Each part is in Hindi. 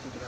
नीचे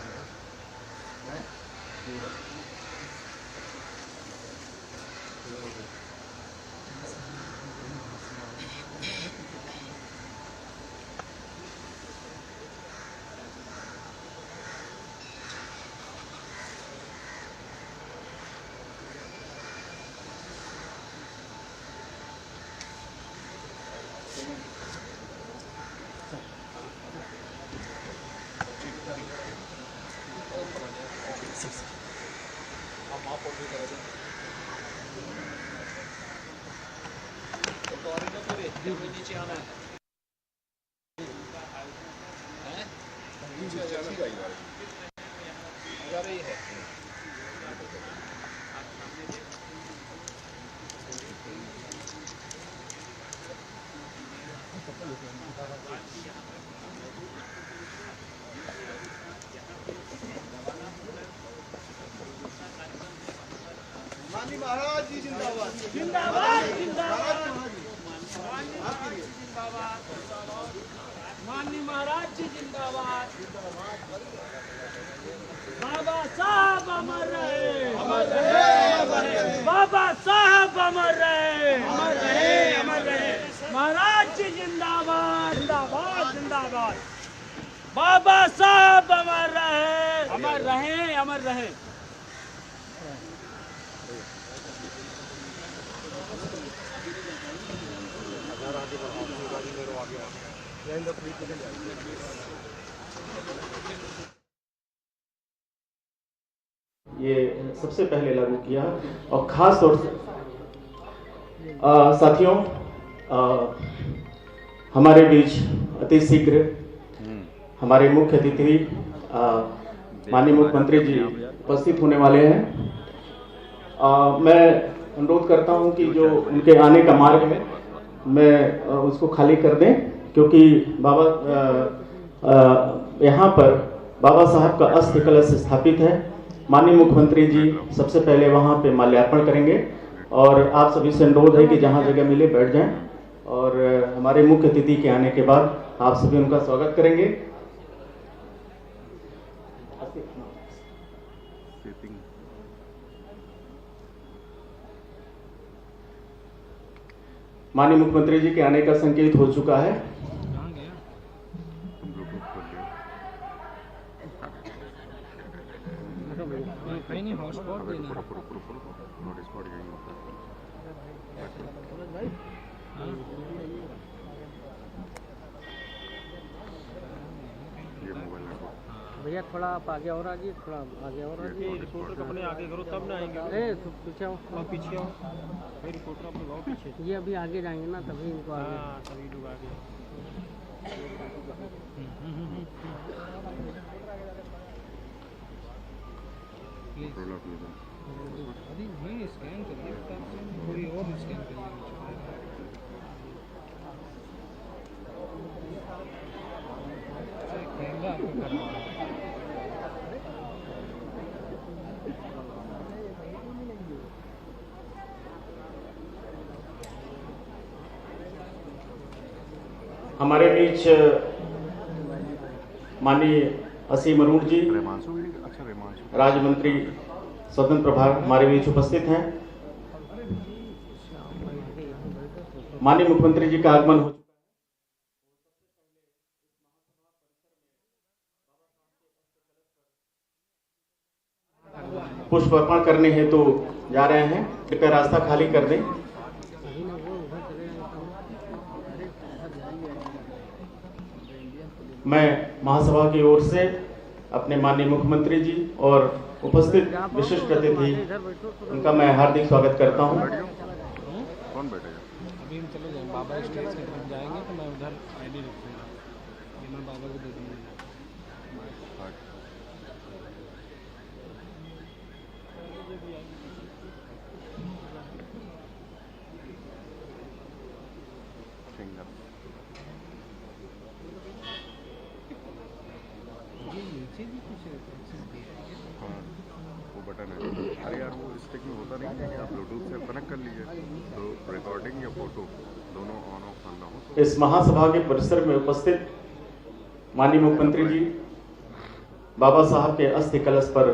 आना है जा रही है। महाराज जी जिंदाबाद जिंदाबाद जिंदाबाद माननीय महाराज जी जिंदाबाद बाबा साहब अमर रहे बाबा साहब अमर रहे महाराज जी जिंदाबाद जिंदाबाद जिंदाबाद बाबा साहब अमर रहे ये सबसे पहले लागू किया और खास तौर से साथियों हमारे बीच अति शीघ्र हमारे मुख्य अतिथि माननीय मुख्यमंत्री जी उपस्थित होने वाले हैं। मैं अनुरोध करता हूं कि जो उनके आने का मार्ग है मैं उसको खाली कर दें, क्योंकि बाबा यहाँ पर बाबा साहब का अस्थि कलश स्थापित है। माननीय मुख्यमंत्री जी सबसे पहले वहाँ पे माल्यार्पण करेंगे और आप सभी से अनुरोध है कि जहाँ जगह मिले बैठ जाएं और हमारे मुख्य अतिथि के आने के बाद आप सभी उनका स्वागत करेंगे। माननीय मुख्यमंत्री जी के आने का संकेत हो चुका है। भैया थोड़ा आप आगे और आगे, थोड़ा आगे और आगे। रिपोर्टर अपने आगे करो तब ना आएंगे। पीछे आओ, पीछे आओ। रिपोर्टर अपने बहुत पीछे। ये अभी आगे जाएंगे ना तभी इनको आगे। हाँ तभी लोग आगे। अभी नहीं स्कैन करिए, थोड़ी और स्कैन करिए। कैमरा आपको करना है। हमारे बीच माननीय असीम अरुण जी राज्य मंत्री स्वतंत्र प्रभार हमारे बीच उपस्थित हैं। माननीय मुख्यमंत्री जी का आगमन हो पुष्प अर्पण करने हेतु जा रहे हैं। कृपया रास्ता खाली कर दें। मैं महासभा की ओर से अपने माननीय मुख्यमंत्री जी और उपस्थित विशिष्ट अतिथि उनका मैं हार्दिक स्वागत करता हूं। कौन बैठेगा? अभी हम चले जाएंगे, बाबा स्टेज के तरफ जाएंगे तो मैं उधर आईडी रख दूंगा, मैं बाबा को दे दूंगा। वो बटन है। अरे यार वो स्टिक में होता नहीं है कि आप ब्लूटूथ से कनेक्ट कर लीजिए तो रिकॉर्डिंग या फोटो दोनों ऑन ऑफ करना हो। इस महासभा के परिसर में उपस्थित माननीय मुख्यमंत्री जी बाबा साहब के अस्थि कलश पर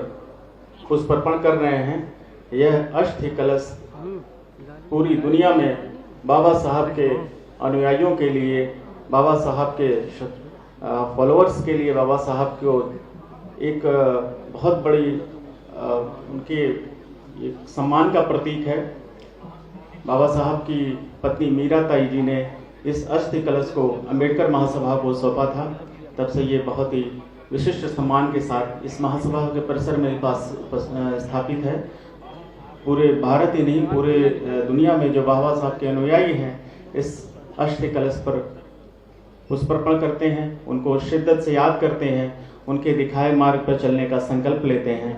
पुष्पार्पण कर रहे हैं। यह अस्थि कलश पूरी दुनिया में बाबा साहब के अनुयायियों के लिए, बाबा साहब के फॉलोअर्स के लिए, बाबा साहब को एक बहुत बड़ी उनके एक सम्मान का प्रतीक है। बाबा साहब की पत्नी मीराताई जी ने इस अस्थि कलश को अंबेडकर महासभा को सौंपा था। तब से ये बहुत ही विशिष्ट सम्मान के साथ इस महासभा के परिसर में स्थापित है। पूरे भारत ही नहीं, पूरे दुनिया में जो बाबा साहब के अनुयायी हैं इस अस्थि कलश पर पुष्पार्पण करते हैं, उनको शिद्दत से याद करते हैं, उनके दिखाए मार्ग पर चलने का संकल्प लेते हैं।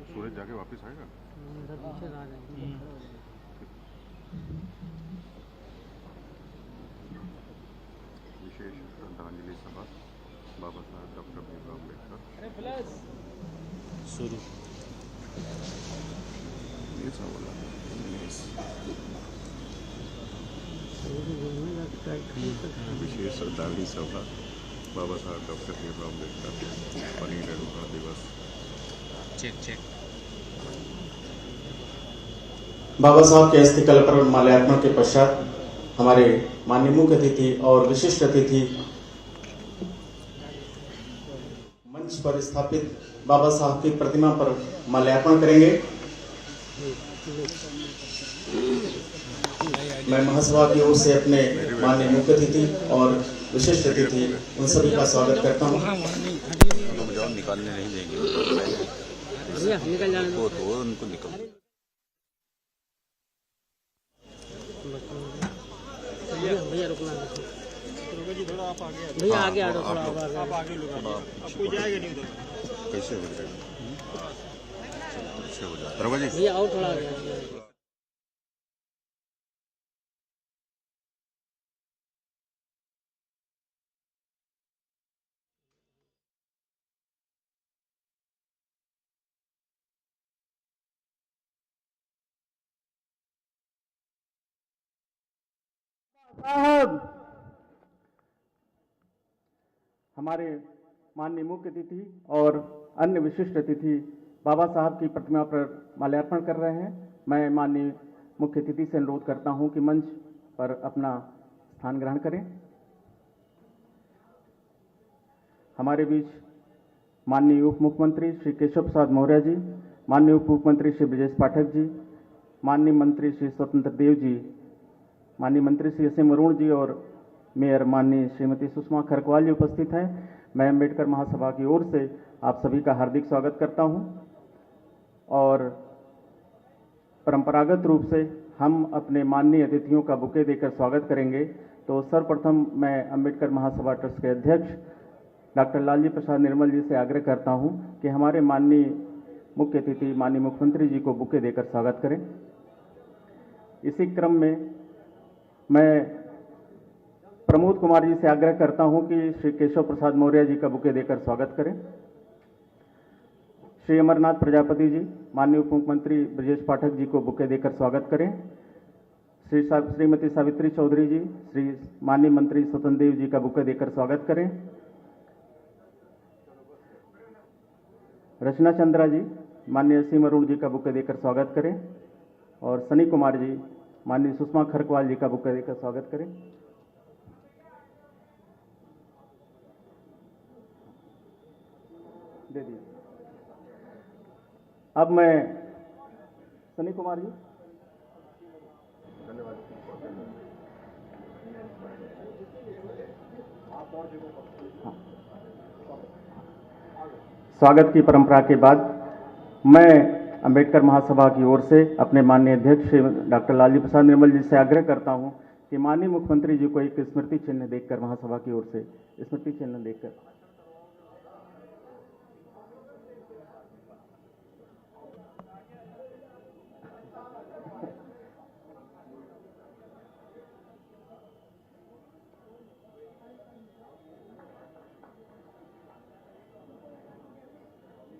सूरज जाके वापस आएगा। विशेष श्रद्धांजलि सभा बाबा साहब डॉक्टर भीमराव अम्बेडकर। शुरू विशेष श्रद्धांजलि सभा बाबा साहब डॉक्टर भीमराव अम्बेडकर परिनिर्वाण दिवस। चेक बाबा साहब के अस्थि कलश पर माल्यार्पण के पश्चात हमारे माननीय मुख्य अतिथि और विशिष्ट अतिथि मंच पर स्थापित बाबा साहब की प्रतिमा पर माल्यार्पण करेंगे। मैं महासभा की ओर से अपने माननीय मुख्य अतिथि और विशिष्ट अतिथि उन सभी का स्वागत करता हूँ। निकालने नहीं देंगे, निकल जाने दो। तो उनको निकल भैया रुकना, थोड़ा आप आगे, भैया आगे आ जाओ, थोड़ा आप आगे कोई जाएगा नहीं उधर। कैसे हो जाएगा? अच्छे हो जाएगा भैया और थोड़ा आगे। साहब हमारे माननीय मुख्य अतिथि और अन्य विशिष्ट अतिथि बाबा साहब की प्रतिमा पर माल्यार्पण कर रहे हैं। मैं माननीय मुख्य अतिथि से अनुरोध करता हूं कि मंच पर अपना स्थान ग्रहण करें। हमारे बीच माननीय उप मुख्यमंत्री श्री केशव प्रसाद मौर्य जी, माननीय उप मुख्यमंत्री श्री ब्रजेश पाठक जी, माननीय मंत्री श्री स्वतंत्र देव जी, माननीय मंत्री श्री एस एम अरुण जी और मेयर माननीय श्रीमती सुषमा खरकवाल जी उपस्थित हैं। मैं अम्बेडकर महासभा की ओर से आप सभी का हार्दिक स्वागत करता हूं और परंपरागत रूप से हम अपने माननीय अतिथियों का बुके देकर स्वागत करेंगे। तो सर्वप्रथम मैं अम्बेडकर महासभा ट्रस्ट के अध्यक्ष डॉक्टर लालजी प्रसाद निर्मल जी से आग्रह करता हूं कि हमारे माननीय मुख्य अतिथि माननीय मुख्यमंत्री जी को बुके देकर स्वागत करें। इसी क्रम में मैं प्रमोद कुमार जी से आग्रह करता हूं कि श्री केशव प्रसाद मौर्य जी का बुके देकर स्वागत करें। श्री अमरनाथ प्रजापति जी, माननीय उप मुख्यमंत्री ब्रजेश पाठक जी को बुके देकर स्वागत करें। श्रीमती सावित्री चौधरी जी, श्री माननीय मंत्री स्वतंत्र देव जी का बुके देकर स्वागत करें। रचना चंद्रा जी, माननीय सीम अरुण जी का बुके देकर स्वागत करें और सनी कुमार जी, माननीय सुषमा खरकवाल जी का बुके देकर स्वागत करें। दे दिए। अब मैं सनी कुमार जी, धन्यवाद। स्वागत की परंपरा के बाद मैं अम्बेडकर महासभा की ओर से अपने माननीय अध्यक्ष डॉक्टर लालजी प्रसाद निर्मल जी से आग्रह करता हूं कि माननीय मुख्यमंत्री जी को एक स्मृति चिन्ह देकर, महासभा की ओर से स्मृति चिन्ह देकर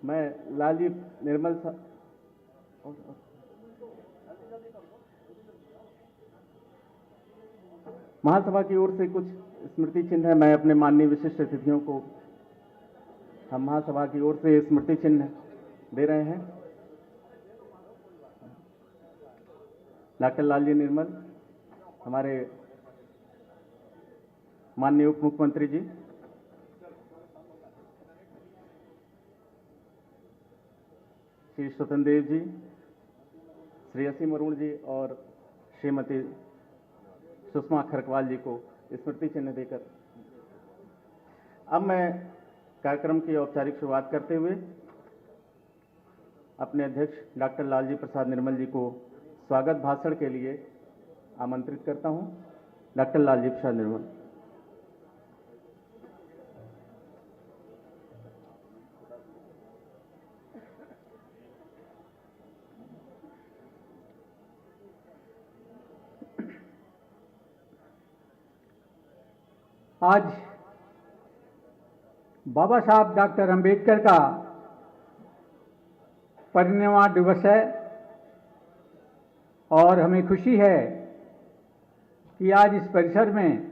मैं लालजी निर्मल महासभा की ओर से कुछ स्मृति चिन्ह है। मैं अपने माननीय विशिष्ट अतिथियों को हम महासभा की ओर से स्मृति चिन्ह दे रहे हैं। डॉक्टर लालजी निर्मल, हमारे माननीय उप मुख्यमंत्री जी, श्री स्वतंत्र देव जी, श्री असीम अरुण जी और श्रीमती सुषमा खरकवाल जी को स्मृति चिन्ह देकर अब मैं कार्यक्रम की औपचारिक शुरुआत करते हुए अपने अध्यक्ष डॉक्टर लालजी प्रसाद निर्मल जी को स्वागत भाषण के लिए आमंत्रित करता हूं। डॉक्टर लालजी प्रसाद निर्मल। आज बाबा साहब डॉक्टर अंबेडकर का परिनिर्वाण दिवस है और हमें खुशी है कि आज इस परिसर में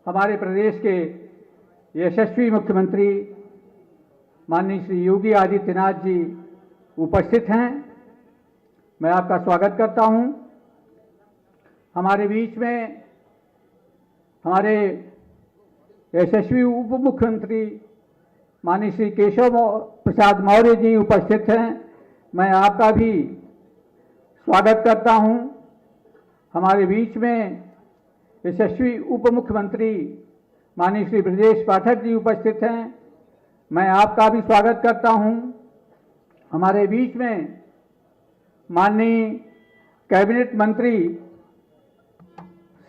हमारे प्रदेश के यशस्वी मुख्यमंत्री माननीय श्री योगी आदित्यनाथ जी उपस्थित हैं। मैं आपका स्वागत करता हूं। हमारे बीच में हमारे यशस्वी उप मुख्यमंत्री माननीय श्री केशव प्रसाद मौर्य जी उपस्थित हैं। मैं आपका भी स्वागत करता हूं। हमारे बीच में यशस्वी उप मुख्यमंत्री माननीय श्री ब्रजेश पाठक जी उपस्थित हैं। मैं आपका भी स्वागत करता हूं। हमारे बीच में माननीय कैबिनेट मंत्री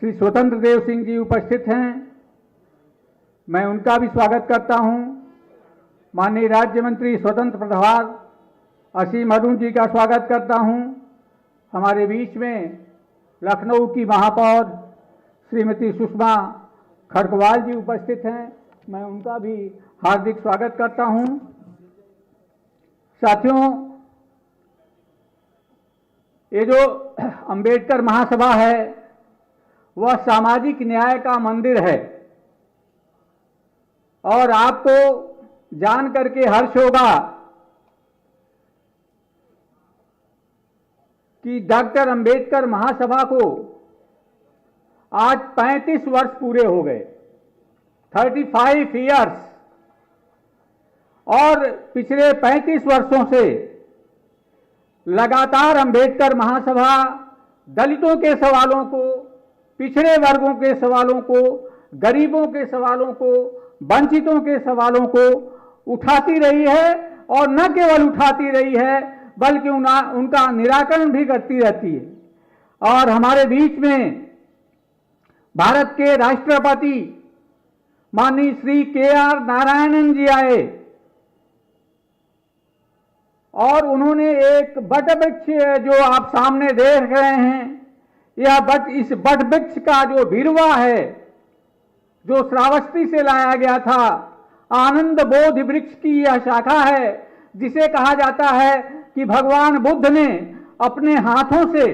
श्री स्वतंत्र देव सिंह जी उपस्थित हैं। मैं उनका भी स्वागत करता हूं। माननीय राज्य मंत्री स्वतंत्र प्रभार असीम अरुण जी का स्वागत करता हूं। हमारे बीच में लखनऊ की महापौर श्रीमती सुषमा खरकवाल जी उपस्थित हैं। मैं उनका भी हार्दिक स्वागत करता हूं। साथियों, ये जो अंबेडकर महासभा है वह सामाजिक न्याय का मंदिर है और आपको जान करके हर्ष होगा कि डॉक्टर अंबेडकर महासभा को आज 35 वर्ष पूरे हो गए, 35 इयर्स, और पिछले 35 वर्षों से लगातार अंबेडकर महासभा दलितों के सवालों को, पिछड़े वर्गों के सवालों को, गरीबों के सवालों को, वंचितों के सवालों को उठाती रही है और न केवल उठाती रही है बल्कि उनका निराकरण भी करती रहती है। और हमारे बीच में भारत के राष्ट्रपति माननीय श्री के.आर. नारायणन जी आए और उन्होंने एक बट वृक्ष जो आप सामने देख रहे हैं, इस बट वृक्ष का जो भिरवा है जो श्रावस्ती से लाया गया था, आनंद बोध वृक्ष की यह शाखा है जिसे कहा जाता है कि भगवान बुद्ध ने अपने हाथों से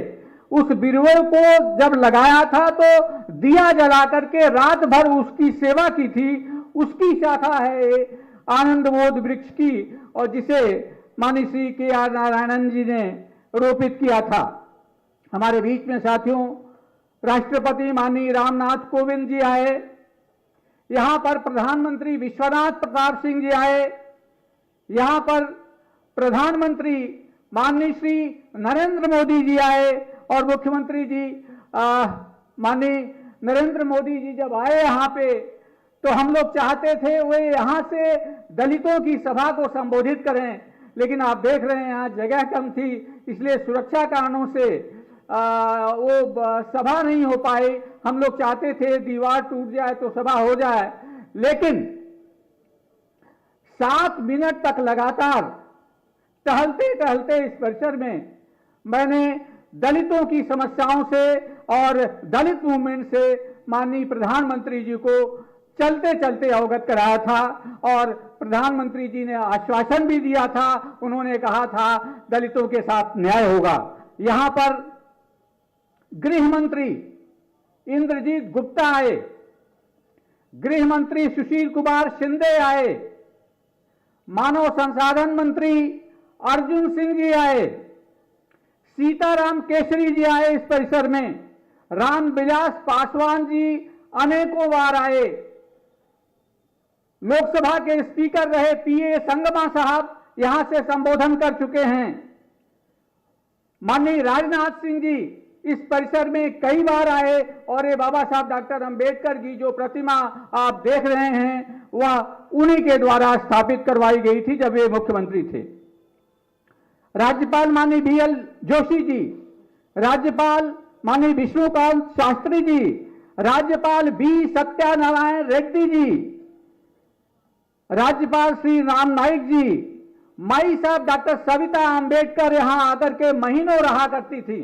उस बिरवे को जब लगाया था तो दिया जला करके रात भर उसकी सेवा की थी। उसकी शाखा है आनंद बोध वृक्ष की, और जिसे माननीय श्री के.आर. नारायणन जी ने रोपित किया था। हमारे बीच में साथियों राष्ट्रपति माननीय रामनाथ कोविंद जी आए, यहां पर प्रधानमंत्री विश्वनाथ प्रताप सिंह जी आए, यहां पर प्रधानमंत्री माननीय श्री नरेंद्र मोदी जी आए, और मुख्यमंत्री जी माननीय नरेंद्र मोदी जी जब आए यहाँ पे तो हम लोग चाहते थे वे यहाँ से दलितों की सभा को संबोधित करें, लेकिन आप देख रहे हैं यहाँ जगह कम थी, इसलिए सुरक्षा कारणों से वो सभा नहीं हो पाई। हम लोग चाहते थे दीवार टूट जाए तो सभा हो जाए, लेकिन 7 मिनट तक लगातार टहलते टहलते इस परिसर में मैंने दलितों की समस्याओं से और दलित मूवमेंट से माननीय प्रधानमंत्री जी को चलते चलते अवगत कराया था, और प्रधानमंत्री जी ने आश्वासन भी दिया था। उन्होंने कहा था दलितों के साथ न्याय होगा। यहां पर गृह मंत्री इंद्रजीत गुप्ता आए, गृह मंत्री सुशील कुमार शिंदे आए, मानव संसाधन मंत्री अर्जुन सिंह जी आए, सीताराम केसरी जी आए इस परिसर में, रामविलास पासवान जी अनेकों बार आए, लोकसभा के स्पीकर रहे पीए संगमा साहब यहां से संबोधन कर चुके हैं, माननीय राजनाथ सिंह जी इस परिसर में कई बार आए और ये बाबा साहब डॉक्टर अंबेडकर की जो प्रतिमा आप देख रहे हैं वह उन्हीं के द्वारा स्थापित करवाई गई थी जब वे मुख्यमंत्री थे। राज्यपाल माननीय बीएल जोशी जी, राज्यपाल माननीय विष्णुकांत शास्त्री जी, राज्यपाल बी सत्यानारायण रेड्डी जी, राज्यपाल श्री राम नाईक जी, माई साहब डॉक्टर सविता अंबेडकर यहां आकर के महीनों रहा करती थी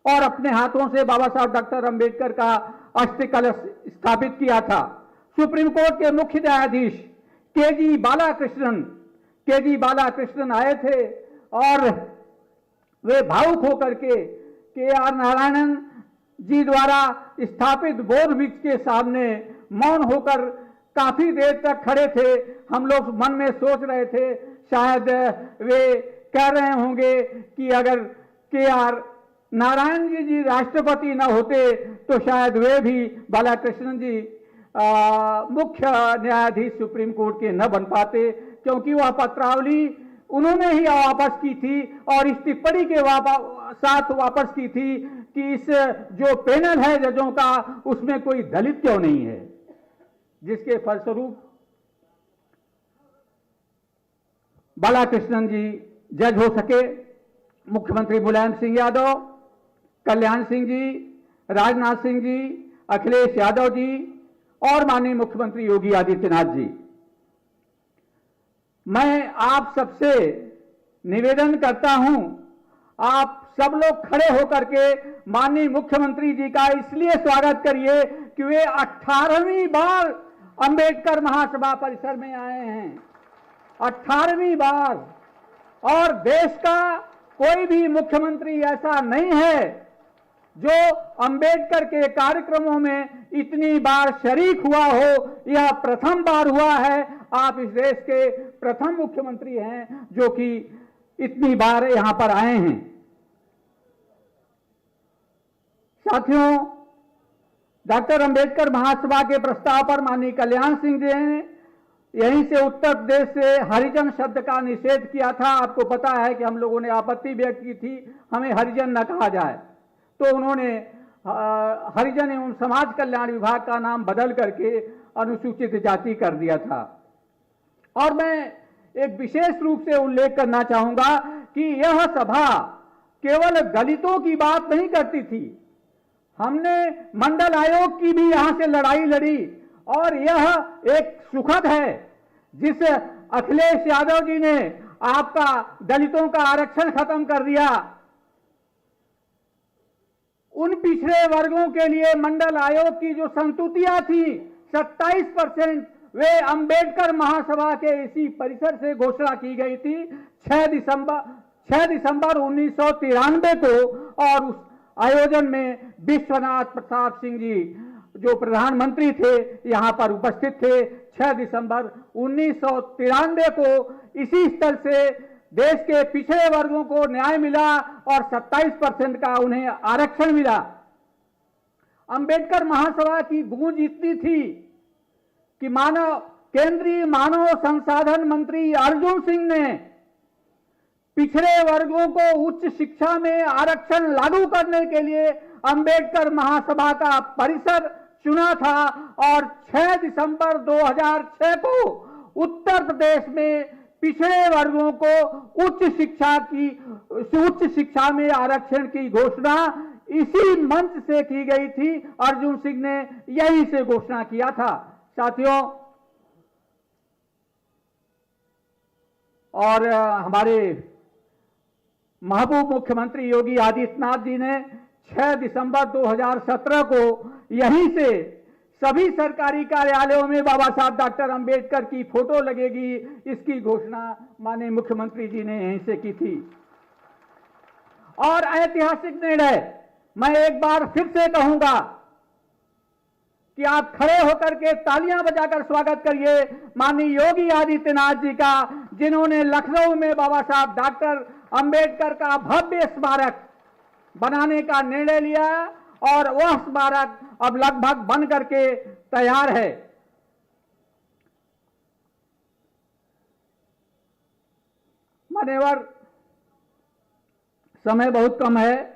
और अपने हाथों से बाबा साहब डॉक्टर अंबेडकर का अस्थि कलश स्थापित किया था। सुप्रीम कोर्ट के मुख्य न्यायाधीश केजी बालाकृष्णन आए थे और वे भावुक होकर के आर नारायणन जी द्वारा स्थापित बोध वृक्ष के सामने मौन होकर काफी देर तक खड़े थे। हम लोग मन में सोच रहे थे शायद वे कह रहे होंगे कि अगर के आर नारायण जी राष्ट्रपति न होते तो शायद वे भी बालाकृष्णन जी मुख्य न्यायाधीश सुप्रीम कोर्ट के न बन पाते, क्योंकि वह पत्रावली उन्होंने ही वापस की थी और इस टिप्पणी के साथ वापस की थी कि इस जो पैनल है जजों का उसमें कोई दलित क्यों नहीं है, जिसके फलस्वरूप बालाकृष्णन जी जज हो सके। मुख्यमंत्री मुलायम सिंह यादव, कल्याण सिंह जी, राजनाथ सिंह जी, अखिलेश यादव जी और माननीय मुख्यमंत्री योगी आदित्यनाथ जी, मैं आप सबसे निवेदन करता हूं, आप सब लोग खड़े होकर के माननीय मुख्यमंत्री जी का इसलिए स्वागत करिए कि वे 18वीं बार अंबेडकर महासभा परिसर में आए हैं, 18वीं बार, और देश का कोई भी मुख्यमंत्री ऐसा नहीं है जो अंबेडकर के कार्यक्रमों में इतनी बार शरीक हुआ हो। यह प्रथम बार हुआ है, आप इस देश के प्रथम मुख्यमंत्री हैं जो कि इतनी बार यहां पर आए हैं। साथियों, डॉक्टर अंबेडकर महासभा के प्रस्ताव पर माननीय कल्याण सिंह जी ने यहीं से उत्तर प्रदेश से हरिजन शब्द का निषेध किया था। आपको पता है कि हम लोगों ने आपत्ति व्यक्त की थी, हमें हरिजन न कहा जाए, तो उन्होंने हरिजन एवं समाज कल्याण विभाग का नाम बदल करके अनुसूचित जाति कर दिया था। और मैं एक विशेष रूप से उल्लेख करना चाहूंगा कि यह सभा केवल दलितों की बात नहीं करती थी, हमने मंडल आयोग की भी यहां से लड़ाई लड़ी और यह एक सुखद है जिस अखिलेश यादव जी ने आपका दलितों का आरक्षण खत्म कर दिया। उन पिछड़े वर्गों के लिए मंडल आयोग की जो संतुतियां थी 27%, वे अंबेडकर महासभा के इसी परिसर से घोषणा की गई थी 6 दिसंबर 1993 को, और उस आयोजन में विश्वनाथ प्रताप सिंह जी जो प्रधानमंत्री थे यहां पर उपस्थित थे। 6 दिसंबर 1993 को इसी स्थल से देश के पिछड़े वर्गों को न्याय मिला और 27% का उन्हें आरक्षण मिला। अंबेडकर महासभा की गूंज इतनी थी कि केंद्रीय मानव संसाधन मंत्री अर्जुन सिंह ने पिछड़े वर्गों को उच्च शिक्षा में आरक्षण लागू करने के लिए अंबेडकर महासभा का परिसर चुना था और 6 दिसंबर 2006 को उत्तर प्रदेश में पिछड़े वर्गों को उच्च शिक्षा में आरक्षण की घोषणा इसी मंच से की गई थी। अर्जुन सिंह ने यहीं से घोषणा किया था। साथियों, और हमारे महबूब मुख्यमंत्री योगी आदित्यनाथ जी ने 6 दिसंबर 2017 को यहीं से सभी सरकारी कार्यालयों में बाबा साहब डॉक्टर अंबेडकर की फोटो लगेगी, इसकी घोषणा माननीय मुख्यमंत्री जी ने यहीं से की थी। और ऐतिहासिक निर्णय, मैं एक बार फिर से कहूंगा कि आप खड़े होकर के तालियां बजाकर स्वागत करिए माननीय योगी आदित्यनाथ जी का, जिन्होंने लखनऊ में बाबा साहब डॉक्टर अंबेडकर का भव्य स्मारक बनाने का निर्णय लिया और वह स्मारक अब लगभग बन करके तैयार है। मान्यवर, समय बहुत कम है,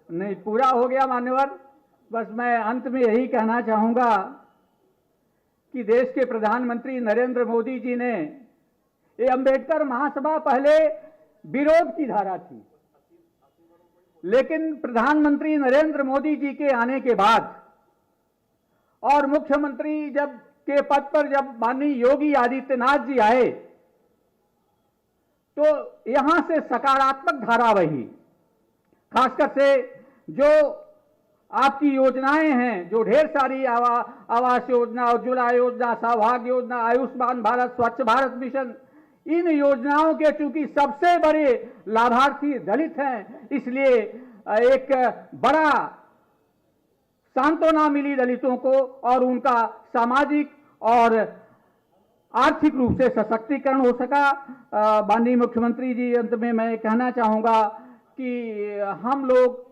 नहीं पूरा हो गया मान्यवर। बस मैं अंत में यही कहना चाहूंगा कि देश के प्रधानमंत्री नरेंद्र मोदी जी ने ये अंबेडकर महासभा पहले विरोध की धारा थी, लेकिन प्रधानमंत्री नरेंद्र मोदी जी के आने के बाद और मुख्यमंत्री जब के पद पर जब माननीय योगी आदित्यनाथ जी आए तो यहां से सकारात्मक धारा बही। खासकर से जो आपकी योजनाएं हैं, जो ढेर सारी आवास योजना, उज्ज्वला योजना, सौभाग्य योजना, आयुष्मान भारत, स्वच्छ भारत मिशन, इन योजनाओं के चूंकि सबसे बड़े लाभार्थी दलित हैं, इसलिए एक बड़ा सांत्वना मिली दलितों को और उनका सामाजिक और आर्थिक रूप से सशक्तिकरण हो सका। माननीय मुख्यमंत्री जी, अंत में मैं कहना चाहूंगा कि हम लोग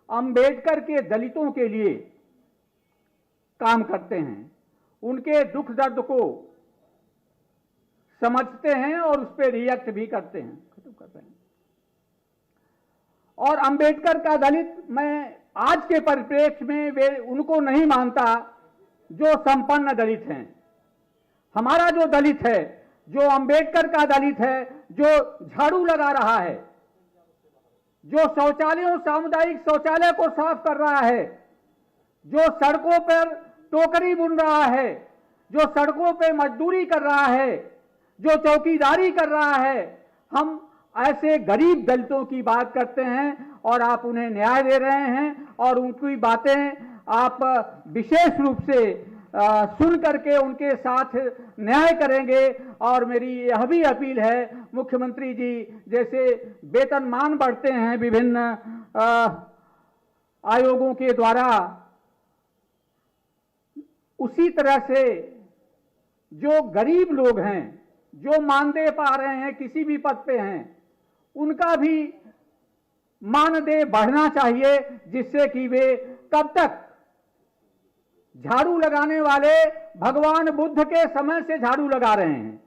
अंबेडकर के दलितों के लिए काम करते हैं, उनके दुख दर्द को समझते हैं और उस पर रिएक्ट भी करते हैं। और अंबेडकर का दलित मैं आज के परिप्रेक्ष्य में वे उनको नहीं मानता जो संपन्न दलित हैं। हमारा जो दलित है, जो अंबेडकर का दलित है, जो झाड़ू लगा रहा है, जो शौचालयों, सामुदायिक शौचालय को साफ कर रहा है, जो सड़कों पर टोकरी बुन रहा है, जो सड़कों पर मजदूरी कर रहा है, जो चौकीदारी कर रहा है, हम ऐसे गरीब दलितों की बात करते हैं और आप उन्हें न्याय दे रहे हैं और उनकी बातें आप विशेष रूप से सुन करके उनके साथ न्याय करेंगे। और मेरी यह भी अपील है, मुख्यमंत्री जी जैसे वेतनमान बढ़ते हैं विभिन्न आयोगों के द्वारा, उसी तरह से जो गरीब लोग हैं, जो मानदेय पा रहे हैं, किसी भी पद पे हैं, उनका भी मानदेय बढ़ना चाहिए, जिससे कि वे कब तक झाड़ू लगाने वाले भगवान बुद्ध के समय से झाड़ू लगा रहे हैं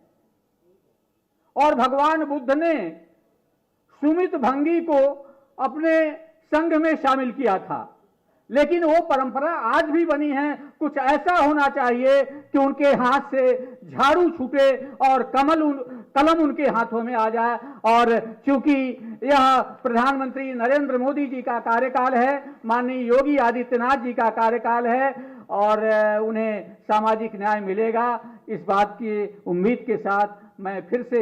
और भगवान बुद्ध ने सुमित भंगी को अपने संघ में शामिल किया था, लेकिन वो परंपरा आज भी बनी है। कुछ ऐसा होना चाहिए कि उनके हाथ से झाड़ू छूटे और कलम उनके हाथों में आ जाए। और चूंकि यह प्रधानमंत्री नरेंद्र मोदी जी का कार्यकाल है, माननीय योगी आदित्यनाथ जी का कार्यकाल है और उन्हें सामाजिक न्याय मिलेगा, इस बात की उम्मीद के साथ मैं फिर से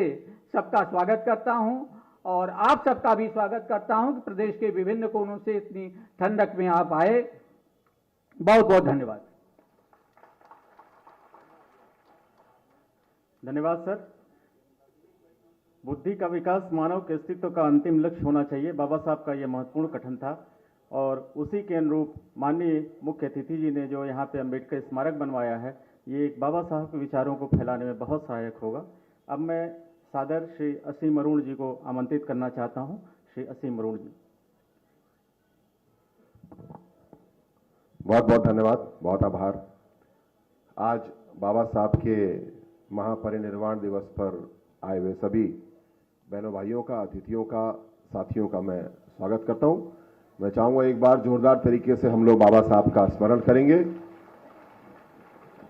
सबका स्वागत करता हूं और आप सबका भी स्वागत करता हूं कि प्रदेश के विभिन्न कोनों से इतनी ठंडक में आप आए। बहुत बहुत धन्यवाद। धन्यवाद सर। बुद्धि का विकास मानव के अस्तित्व का अंतिम लक्ष्य होना चाहिए, बाबा साहब का यह महत्वपूर्ण कथन था और उसी के अनुरूप माननीय मुख्य अतिथि जी ने जो यहाँ पे अंबेडकर स्मारक बनवाया है, ये बाबा साहब के विचारों को फैलाने में बहुत सहायक होगा। अब मैं सादर श्री असीम अरुण जी को आमंत्रित करना चाहता हूं। श्री असीम अरुण जी। बहुत बहुत धन्यवाद, बहुत आभार। आज बाबा साहब के महापरिनिर्वाण दिवस पर आए हुए सभी बहनों भाइयों का, अतिथियों का, साथियों का मैं स्वागत करता हूं। मैं चाहूंगा एक बार जोरदार तरीके से हम लोग बाबा साहब का स्मरण करेंगे।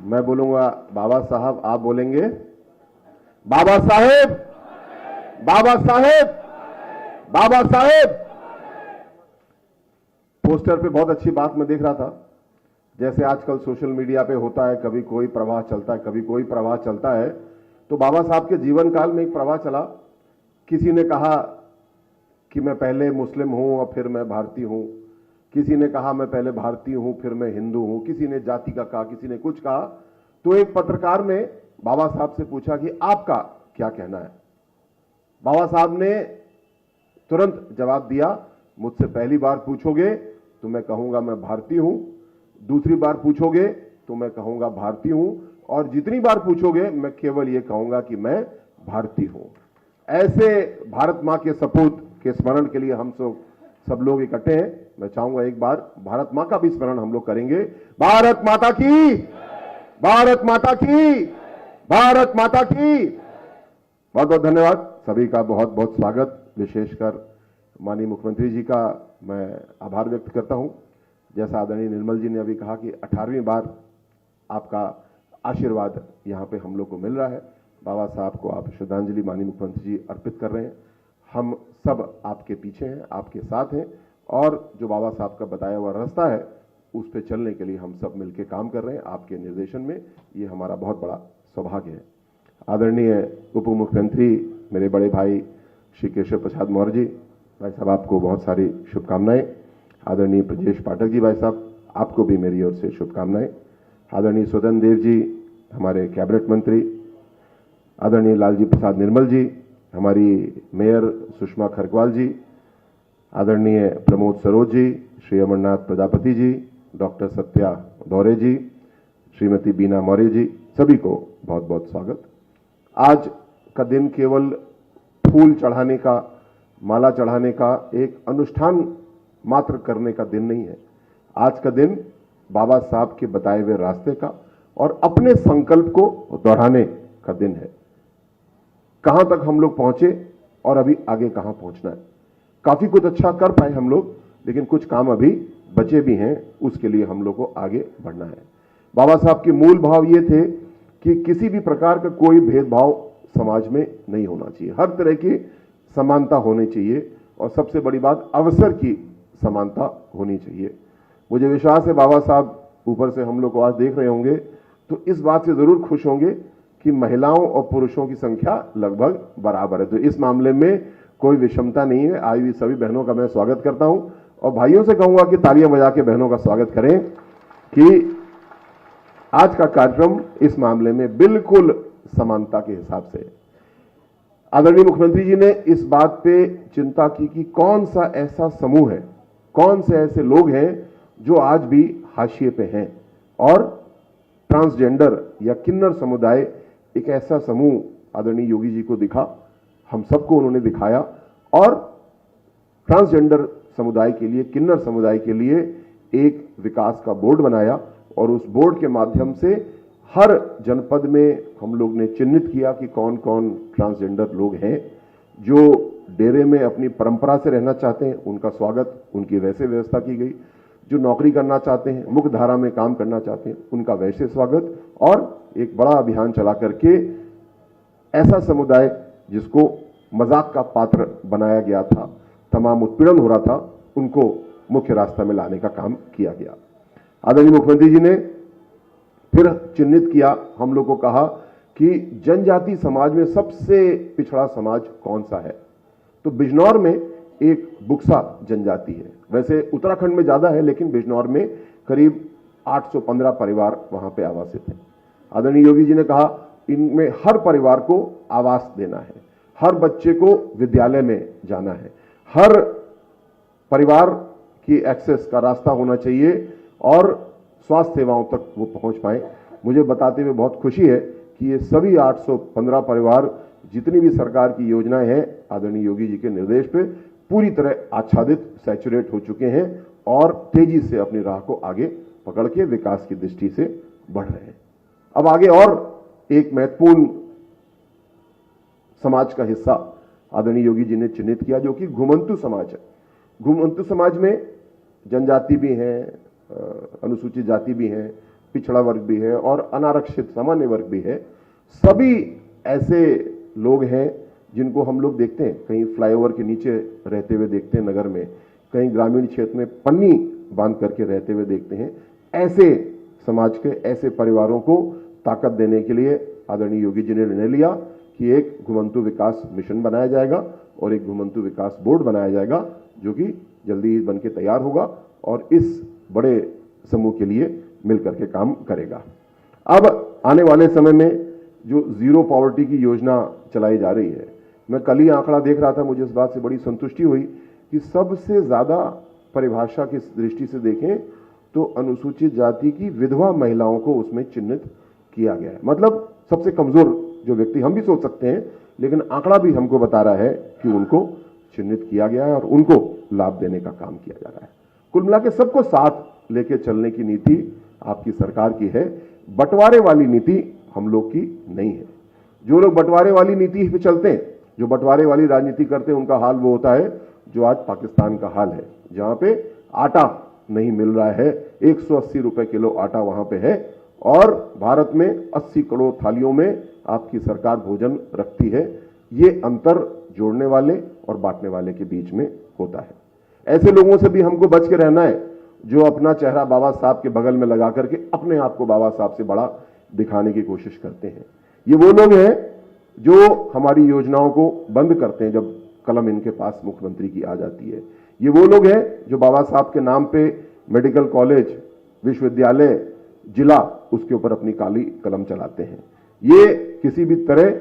मैं बोलूंगा बाबा साहब, आप बोलेंगे बाबा साहेब, बाबा साहेब, बाबा साहेब। पोस्टर पे बहुत अच्छी बात मैं देख रहा था, जैसे आजकल सोशल मीडिया पे होता है, कभी कोई प्रवाह चलता है, कभी कोई प्रवाह चलता है। तो बाबा साहब के जीवन काल में एक प्रवाह चला। किसी ने कहा कि मैं पहले मुस्लिम हूं और फिर मैं भारतीय हूं, किसी ने कहा मैं पहले भारतीय हूं फिर मैं हिंदू हूं, किसी ने जाति का कहा, किसी ने कुछ कहा। तो एक पत्रकार ने बाबा साहब से पूछा कि आपका क्या कहना है। बाबा साहब ने तुरंत जवाब दिया, मुझसे पहली बार पूछोगे तो मैं कहूंगा मैं भारतीय हूं, दूसरी बार पूछोगे तो मैं कहूंगा भारतीय हूं, और जितनी बार पूछोगे मैं केवल ये कहूंगा कि मैं भारतीय हूं। ऐसे भारत मां के सपूत के स्मरण के लिए हम सब लोग इकट्ठे हैं। मैं चाहूंगा एक बार भारत मां का भी स्मरण हम लोग करेंगे। भारत माता की, भारत माता की, भारत माता की। बहुत बहुत धन्यवाद सभी का, बहुत बहुत स्वागत। विशेषकर माननीय मुख्यमंत्री जी का मैं आभार व्यक्त करता हूं। जैसा आदरणीय निर्मल जी ने अभी कहा कि 18वीं बार आपका आशीर्वाद यहां पे हम लोग को मिल रहा है। बाबा साहब को आप श्रद्धांजलि माननीय मुख्यमंत्री जी अर्पित कर रहे हैं। हम सब आपके पीछे हैं, आपके साथ हैं, और जो बाबा साहब का बताया हुआ रास्ता है उस पर चलने के लिए हम सब मिलकर काम कर रहे हैं आपके निर्देशन में। ये हमारा बहुत बड़ा सौभाग्य है। आदरणीय उप मुख्यमंत्री मेरे बड़े भाई श्री केशव प्रसाद मौर्य जी, भाई साहब आपको बहुत सारी शुभकामनाएं। आदरणीय ब्रजेश पाठक जी भाई साहब, आपको भी मेरी ओर से शुभकामनाएं। आदरणीय स्वतंत्र देव जी हमारे कैबिनेट मंत्री, आदरणीय लालजी प्रसाद निर्मल जी, हमारी मेयर सुषमा खरकवाल जी, आदरणीय प्रमोद सरोज जी, श्री अमरनाथ प्रजापति जी, डॉक्टर सत्या दौरे जी, श्रीमती बीना मौर्य जी, सभी को बहुत बहुत स्वागत। आज का दिन केवल फूल चढ़ाने का, माला चढ़ाने का, एक अनुष्ठान मात्र करने का दिन नहीं है। आज का दिन बाबा साहब के बताए हुए रास्ते का और अपने संकल्प को दोहराने का दिन है। कहां तक हम लोग पहुंचे और अभी आगे कहां पहुंचना है। काफी कुछ अच्छा कर पाए हम लोग, लेकिन कुछ काम अभी बचे भी हैं, उसके लिए हम लोग को आगे बढ़ना है। बाबा साहब के मूल भाव ये थे कि किसी भी प्रकार का कोई भेदभाव समाज में नहीं होना चाहिए, हर तरह की समानता होनी चाहिए, और सबसे बड़ी बात अवसर की समानता होनी चाहिए। मुझे विश्वास है बाबा साहब ऊपर से हम लोग को आज देख रहे होंगे तो इस बात से जरूर खुश होंगे कि महिलाओं और पुरुषों की संख्या लगभग बराबर है। तो इस मामले में कोई विषमता नहीं है। आई हुई सभी बहनों का मैं स्वागत करता हूं, और भाइयों से कहूंगा कि तालियां बजा के बहनों का स्वागत करें कि आज का कार्यक्रम इस मामले में बिल्कुल समानता के हिसाब से। आदरणीय मुख्यमंत्री जी ने इस बात पे चिंता की कि कौन सा ऐसा समूह है, कौन से ऐसे लोग हैं जो आज भी हाशिए पे हैं, और ट्रांसजेंडर या किन्नर समुदाय एक ऐसा समूह आदरणीय योगी जी को दिखा, हम सबको उन्होंने दिखाया, और ट्रांसजेंडर समुदाय के लिए, किन्नर समुदाय के लिए एक विकास का बोर्ड बनाया, और उस बोर्ड के माध्यम से हर जनपद में हम लोग ने चिन्हित किया कि कौन कौन ट्रांसजेंडर लोग हैं जो डेरे में अपनी परंपरा से रहना चाहते हैं, उनका स्वागत, उनकी वैसे व्यवस्था की गई। जो नौकरी करना चाहते हैं, मुख्य धारा में काम करना चाहते हैं, उनका वैसे स्वागत, और एक बड़ा अभियान चला करके ऐसा समुदाय जिसको मजाक का पात्र बनाया गया था, तमाम उत्पीड़न हो रहा था, उनको मुख्य रास्ता में लाने का काम किया गया। आदरणीय मुख्यमंत्री जी ने फिर चिन्हित किया, हम लोग को कहा कि जनजाति समाज में सबसे पिछड़ा समाज कौन सा है, तो बिजनौर में एक बुक्सा जनजाति है। वैसे उत्तराखंड में ज्यादा है, लेकिन बिजनौर में करीब 815 परिवार वहां पे आवासित हैं। आदरणीय योगी जी ने कहा इनमें हर परिवार को आवास देना है, हर बच्चे को विद्यालय में जाना है, हर परिवार की एक्सेस का रास्ता होना चाहिए, और स्वास्थ्य सेवाओं तक वो पहुंच पाए। मुझे बताते हुए बहुत खुशी है कि ये सभी 815 परिवार, जितनी भी सरकार की योजनाएं हैं, आदरणीय योगी जी के निर्देश पे पूरी तरह आच्छादित, सैचुरेट हो चुके हैं, और तेजी से अपनी राह को आगे पकड़ के विकास की दृष्टि से बढ़ रहे हैं। अब आगे और एक महत्वपूर्ण समाज का हिस्सा आदरणीय योगी जी ने चिन्हित किया, जो कि घुमंतु समाज है। घुमंतु समाज में जनजाति भी है, अनुसूचित जाति भी है, पिछड़ा वर्ग भी है, और अनारक्षित सामान्य वर्ग भी है। सभी ऐसे लोग हैं जिनको हम लोग देखते हैं, कहीं फ्लाईओवर के नीचे रहते हुए देखते हैं नगर में, कहीं ग्रामीण क्षेत्र में पन्नी बांध करके रहते हुए देखते हैं। ऐसे समाज के, ऐसे परिवारों को ताकत देने के लिए आदरणीय योगी जी ने निर्णय लिया कि एक घुमंतु विकास मिशन बनाया जाएगा और एक घुमंतु विकास बोर्ड बनाया जाएगा, जो कि जल्दी ही बनके तैयार होगा और इस बड़े समूह के लिए मिलकर के काम करेगा। अब आने वाले समय में जो जीरो पॉवर्टी की योजना चलाई जा रही है, मैं कल ही आंकड़ा देख रहा था, मुझे इस बात से बड़ी संतुष्टि हुई कि सबसे ज्यादा परिभाषा की दृष्टि से देखें तो अनुसूचित जाति की विधवा महिलाओं को उसमें चिन्हित किया गया है। मतलब सबसे कमजोर जो व्यक्ति, हम भी सोच सकते हैं, लेकिन आंकड़ा भी हमको बता रहा है कि उनको चिन्हित किया गया है और उनको लाभ देने का काम किया जा रहा है। कुल मिला के सबको साथ लेके चलने की नीति आपकी सरकार की है, बंटवारे वाली नीति हम लोग की नहीं है। जो लोग बंटवारे वाली नीति पे चलते हैं, जो बंटवारे वाली राजनीति करते हैं, उनका हाल वो होता है जो आज पाकिस्तान का हाल है, जहां पे आटा नहीं मिल रहा है, 180 रुपए किलो आटा वहां पे है और भारत में 80 करोड़ थालियों में आपकी सरकार भोजन रखती है। ये अंतर जोड़ने वाले और बांटने वाले के बीच में होता है। ऐसे लोगों से भी हमको बच के रहना है जो अपना चेहरा बाबा साहब के बगल में लगा करके अपने आप को बाबा साहब से बड़ा दिखाने की कोशिश करते हैं। ये वो लोग हैं जो हमारी योजनाओं को बंद करते हैं जब कलम इनके पास मुख्यमंत्री की आ जाती है। ये वो लोग हैं जो बाबा साहब के नाम पे मेडिकल कॉलेज, विश्वविद्यालय, जिला, उसके ऊपर अपनी काली कलम चलाते हैं। ये किसी भी तरह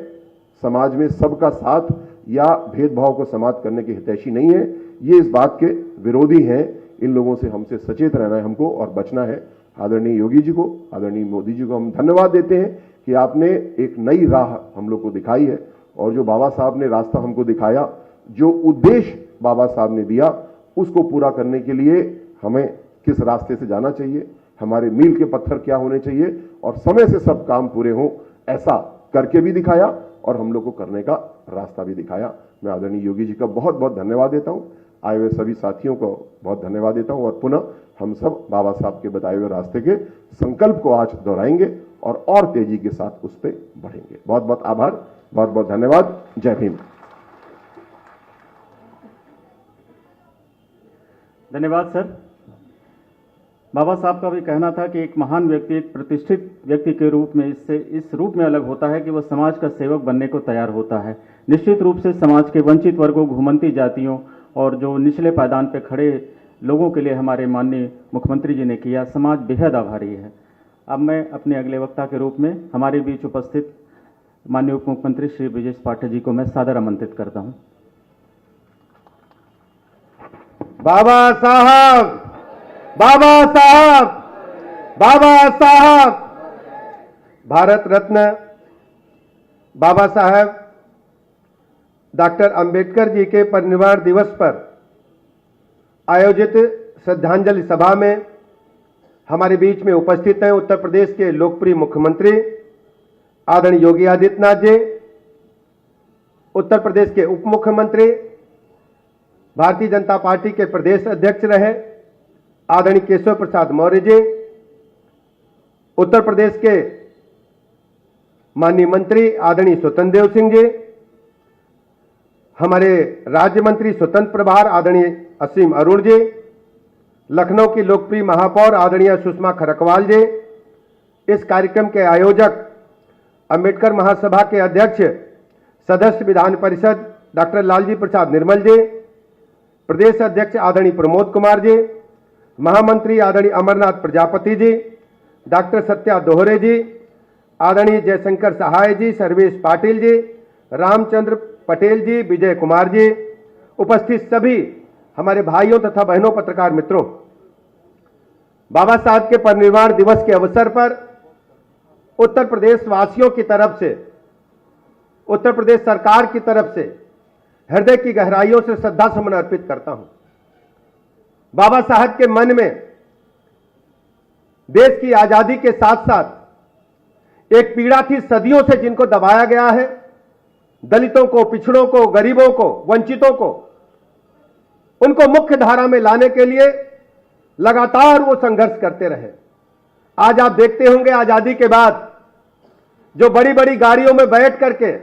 समाज में सबका साथ या भेदभाव को समाप्त करने के हितैषी नहीं है। ये इस बात के विरोधी हैं। इन लोगों से हमसे सचेत रहना है हमको और बचना है। आदरणीय योगी जी को, आदरणीय मोदी जी को हम धन्यवाद देते हैं कि आपने एक नई राह हम लोग को दिखाई है और जो बाबा साहब ने रास्ता हमको दिखाया, जो उद्देश्य बाबा साहब ने दिया, उसको पूरा करने के लिए हमें किस रास्ते से जाना चाहिए, हमारे मील के पत्थर क्या होने चाहिए और समय से सब काम पूरे हों, ऐसा करके भी दिखाया और हम लोग को करने का रास्ता भी दिखाया। मैं आदरणीय योगी जी का बहुत बहुत धन्यवाद देता हूं। आए हुए सभी साथियों को बहुत धन्यवाद देता हूं और पुनः हम सब बाबा साहब के बताए हुए रास्ते के संकल्प को आज दोहराएंगे और तेजी के साथ उस पर बढ़ेंगे। बहुत बहुत आभार, बहुत बहुत धन्यवाद। जय भीम। धन्यवाद सर। बाबा साहब का भी कहना था कि एक महान व्यक्ति एक प्रतिष्ठित व्यक्ति के रूप में इससे इस रूप में अलग होता है कि वह समाज का सेवक बनने को तैयार होता है। निश्चित रूप से समाज के वंचित वर्गों, घुमंती जातियों और जो निचले पायदान पर खड़े लोगों के लिए हमारे माननीय मुख्यमंत्री जी ने किया, समाज बेहद आभारी है। अब मैं अपने अगले वक्ता के रूप में हमारे बीच उपस्थित माननीय उप मुख्यमंत्री श्री ब्रजेश पाठक जी को मैं सादर आमंत्रित करता हूं। बाबा साहब, बाबा साहब, बाबा साहब। भारत रत्न बाबा साहब डॉक्टर अंबेडकर जी के परिनिर्वाण दिवस पर आयोजित श्रद्धांजलि सभा में हमारे बीच में उपस्थित हैं उत्तर प्रदेश के लोकप्रिय मुख्यमंत्री आदरणीय योगी आदित्यनाथ जी, उत्तर प्रदेश के उप मुख्यमंत्री, भारतीय जनता पार्टी के प्रदेश अध्यक्ष रहे आदरणीय केशव प्रसाद मौर्य जी, उत्तर प्रदेश के माननीय मंत्री आदरणीय स्वतंत्र देव सिंह जी, हमारे राज्य मंत्री स्वतंत्र प्रभार आदरणीय असीम अरुण जी, लखनऊ की लोकप्रिय महापौर आदरणीय सुषमा खरकवाल जी, इस कार्यक्रम के आयोजक अंबेडकर महासभा के अध्यक्ष सदस्य विधान परिषद डॉक्टर लालजी प्रसाद निर्मल जी, प्रदेश अध्यक्ष आदरणीय प्रमोद कुमार जी, महामंत्री आदरणीय अमरनाथ प्रजापति जी, डॉक्टर सत्या दोहरे जी, आदरणीय जयशंकर सहाय जी, सर्वेश पाटिल जी, रामचंद्र पटेल जी, विजय कुमार जी, उपस्थित सभी हमारे भाइयों तथा बहनों पत्रकार मित्रों, बाबा साहब के परिनिर्वाण दिवस के अवसर पर उत्तर प्रदेश वासियों की तरफ से, उत्तर प्रदेश सरकार की तरफ से हृदय की गहराइयों से श्रद्धा सुमन अर्पित करता हूं। बाबा साहब के मन में देश की आजादी के साथ साथ एक पीड़ा थी सदियों से, जिनको दबाया गया है, दलितों को, पिछड़ों को, गरीबों को, वंचितों को, उनको मुख्य धारा में लाने के लिए लगातार वो संघर्ष करते रहे। आज आप देखते होंगे आजादी के बाद जो बड़ी बड़ी गाड़ियों में बैठ करके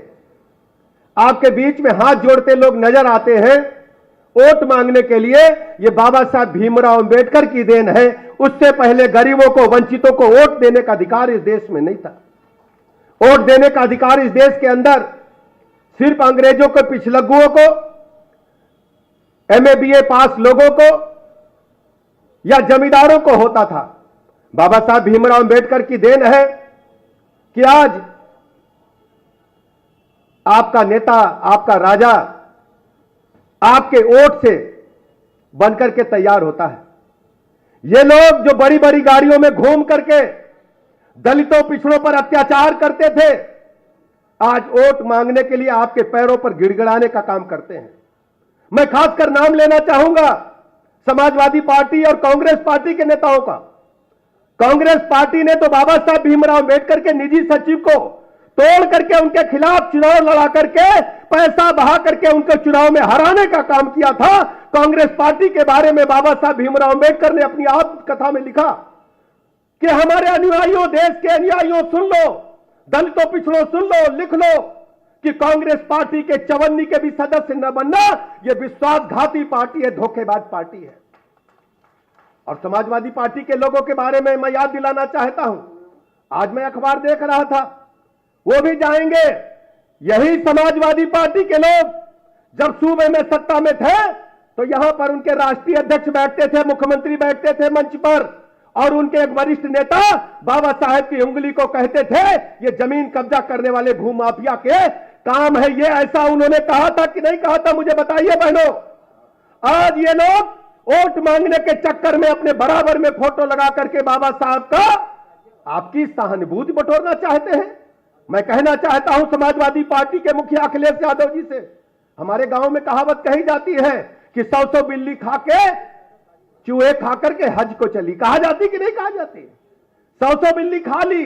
आपके बीच में हाथ जोड़ते लोग नजर आते हैं वोट मांगने के लिए, ये बाबा साहब भीमराव अंबेडकर की देन है। उससे पहले गरीबों को, वंचितों को वोट देने का अधिकार इस देश में नहीं था। वोट देने का अधिकार इस देश के अंदर सिर्फ अंग्रेजों को, पिछलग्गुओं को, एमए बीए पास लोगों को या जमींदारों को होता था। बाबा साहब भीमराव अंबेडकर की देन है कि आज आपका नेता, आपका राजा आपके वोट से बनकर के तैयार होता है। ये लोग जो बड़ी बड़ी गाड़ियों में घूम करके दलितों पिछड़ों पर अत्याचार करते थे, आज वोट मांगने के लिए आपके पैरों पर गिड़गिड़ाने का काम करते हैं। मैं खासकर नाम लेना चाहूंगा समाजवादी पार्टी और कांग्रेस पार्टी के नेताओं का। कांग्रेस पार्टी ने तो बाबा साहब भीमराव अम्बेडकर के निजी सचिव को तोड़ करके उनके खिलाफ चुनाव लड़ा करके पैसा बहा करके उनको चुनाव में हराने का काम किया था। कांग्रेस पार्टी के बारे में बाबा साहब भीमराव अम्बेडकर ने अपनी आत्मकथा में लिखा कि हमारे अनुयायियों, देश के अनुयायियों, सुन लो, दलितों पिछड़ों सुन लो, लिख लो कि कांग्रेस पार्टी के चवन्नी के भी सदस्य न बनना यह विश्वासघाती पार्टी है, धोखेबाज पार्टी है। और समाजवादी पार्टी के लोगों के बारे में मैं याद दिलाना चाहता हूं। आज मैं अखबार देख रहा था, वो भी जाएंगे। यही समाजवादी पार्टी के लोग जब सूबे में सत्ता में थे तो यहां पर उनके राष्ट्रीय अध्यक्ष बैठते थे, मुख्यमंत्री बैठते थे मंच पर, और उनके एक वरिष्ठ नेता बाबा साहेब की उंगली को कहते थे ये जमीन कब्जा करने वाले भूमाफिया के काम है ये। ऐसा उन्होंने कहा था कि नहीं कहा था, मुझे बताइए बहनों। आज ये लोग वोट मांगने के चक्कर में अपने बराबर में फोटो लगा करके बाबा साहब का आपकी सहानुभूति बटोरना चाहते हैं। मैं कहना चाहता हूं समाजवादी पार्टी के मुखिया अखिलेश यादव जी से, हमारे गांव में कहावत कही जाती है कि 100 बिल्ली खा के चूहे खा करके हज को चली। कहा जाती कि नहीं कहा जाती? 100 बिल्ली खा ली,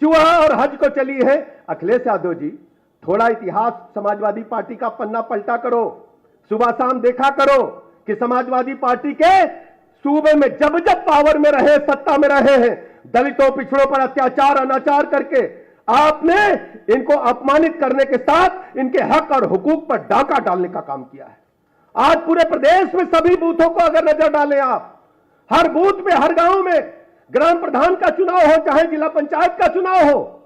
चूहा और हज को चली है। अखिलेश यादव जी, थोड़ा इतिहास समाजवादी पार्टी का पन्ना पलटा करो, सुबह शाम देखा करो कि समाजवादी पार्टी के सूबे में जब जब पावर में रहे, सत्ता में रहे हैं, दलितों पिछड़ों पर अत्याचार अनाचार करके आपने इनको अपमानित करने के साथ इनके हक और हुकूक पर डाका डालने का काम किया है। आज पूरे प्रदेश में सभी बूथों को अगर नजर डालें आप, हर बूथ में, हर गांव में ग्राम प्रधान का चुनाव हो, चाहे जिला पंचायत का चुनाव हो,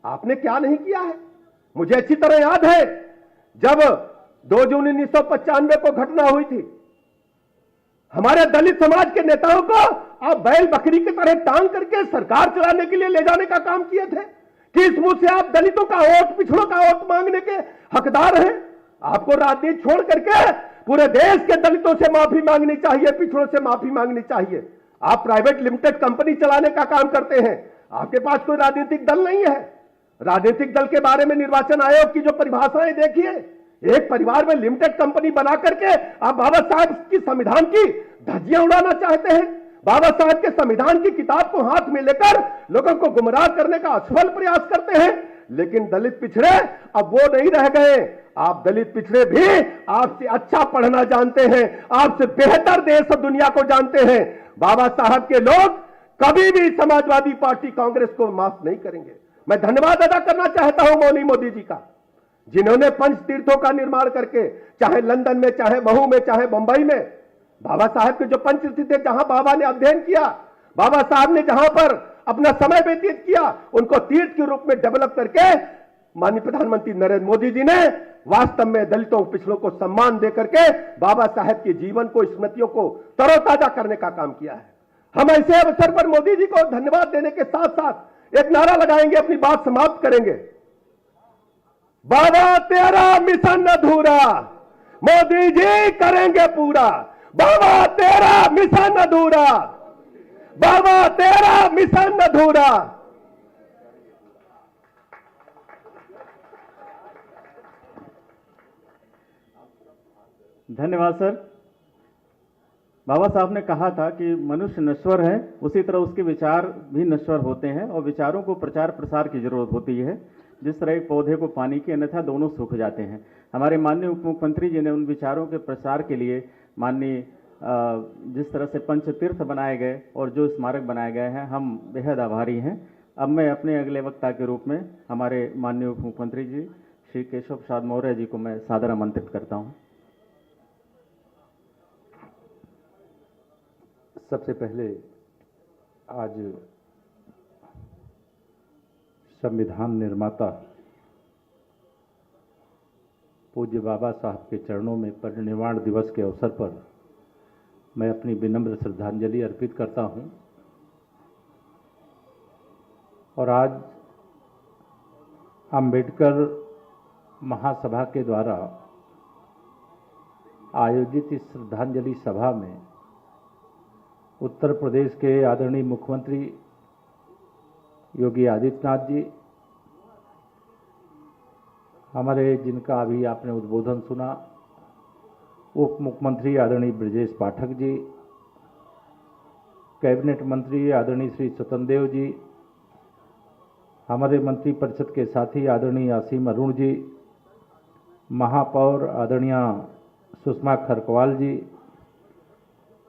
आपने क्या नहीं किया है? मुझे अच्छी तरह याद है जब 2 जून 1995 को घटना हुई थी, हमारे दलित समाज के नेताओं को आप बैल बकरी की तरह टांग करके सरकार चलाने के लिए ले जाने का काम किए थे कि इस मुंह से आप दलितों का वोट, पिछड़ों का वोट मांगने के हकदार हैं। आपको राजनीति छोड़ करके पूरे देश के दलितों से माफी मांगनी चाहिए, पिछड़ों से माफी मांगनी चाहिए। आप प्राइवेट लिमिटेड कंपनी चलाने का काम करते हैं, आपके पास कोई राजनीतिक दल नहीं है। राजनीतिक दल के बारे में निर्वाचन आयोग की जो परिभाषाएं देखिए, एक परिवार में लिमिटेड कंपनी बना करके आप बाबा साहब की संविधान की धज्जियां उड़ाना चाहते हैं। बाबा साहब के संविधान की किताब को हाथ में लेकर लोगों को गुमराह करने का असफल प्रयास करते हैं। लेकिन दलित पिछड़े अब वो नहीं रह गए। आप दलित पिछड़े भी आपसे अच्छा पढ़ना जानते हैं, आपसे बेहतर देश और दुनिया को जानते हैं। बाबा साहब के लोग कभी भी समाजवादी पार्टी कांग्रेस को माफ नहीं करेंगे। मैं धन्यवाद अदा करना चाहता हूं मौनी मोदी जी का, जिन्होंने पंच तीर्थों का निर्माण करके, चाहे लंदन में, चाहे महू में, चाहे मुंबई में, बाबा साहब के जो पंच तीर्थ थे, जहां बाबा ने अध्ययन किया, बाबा साहब ने जहां पर अपना समय व्यतीत किया, उनको तीर्थ के रूप में डेवलप करके माननीय प्रधानमंत्री नरेंद्र मोदी जी ने वास्तव में दलितों पिछड़ों को सम्मान दे करके बाबा साहब के जीवन को, स्मृतियों को तरोताजा करने का काम किया है। हम ऐसे अवसर पर मोदी जी को धन्यवाद देने के साथ साथ एक नारा लगाएंगे, अपनी बात समाप्त करेंगे। बाबा तेरा मिशन अधूरा, मोदी जी करेंगे पूरा। बाबा तेरा मिशन अधूरा, बाबा तेरा मिशन अधूरा। धन्यवाद सर। बाबा साहब ने कहा था कि मनुष्य नश्वर है, उसी तरह उसके विचार भी नश्वर होते हैं और विचारों को प्रचार प्रसार की जरूरत होती है। जिस तरह एक पौधे को पानी की, अन्यथा दोनों सूख जाते हैं। हमारे माननीय उप मुख्यमंत्री जी ने उन विचारों के प्रसार के लिए माननीय जिस तरह से पंच तीर्थ बनाए गए और जो स्मारक बनाए गए हैं, हम बेहद आभारी हैं। अब मैं अपने अगले वक्ता के रूप में हमारे माननीय उप मुख्यमंत्री जी श्री केशव प्रसाद मौर्य जी को मैं सादर आमंत्रित करता हूं। सबसे पहले आज संविधान निर्माता पूज्य बाबा साहब के चरणों में परिनिर्वाण दिवस के अवसर पर मैं अपनी विनम्र श्रद्धांजलि अर्पित करता हूं। और आज अंबेडकर महासभा के द्वारा आयोजित इस श्रद्धांजलि सभा में उत्तर प्रदेश के आदरणीय मुख्यमंत्री योगी आदित्यनाथ जी, हमारे जिनका अभी आपने उद्बोधन सुना, उप मुख्यमंत्री आदरणीय ब्रजेश पाठक जी, कैबिनेट मंत्री आदरणीय श्री स्वतंत्र देव जी, हमारे मंत्रिपरिषद के साथी आदरणीय असीम अरुण जी, महापौर आदरणीय सुषमा खरकवाल जी,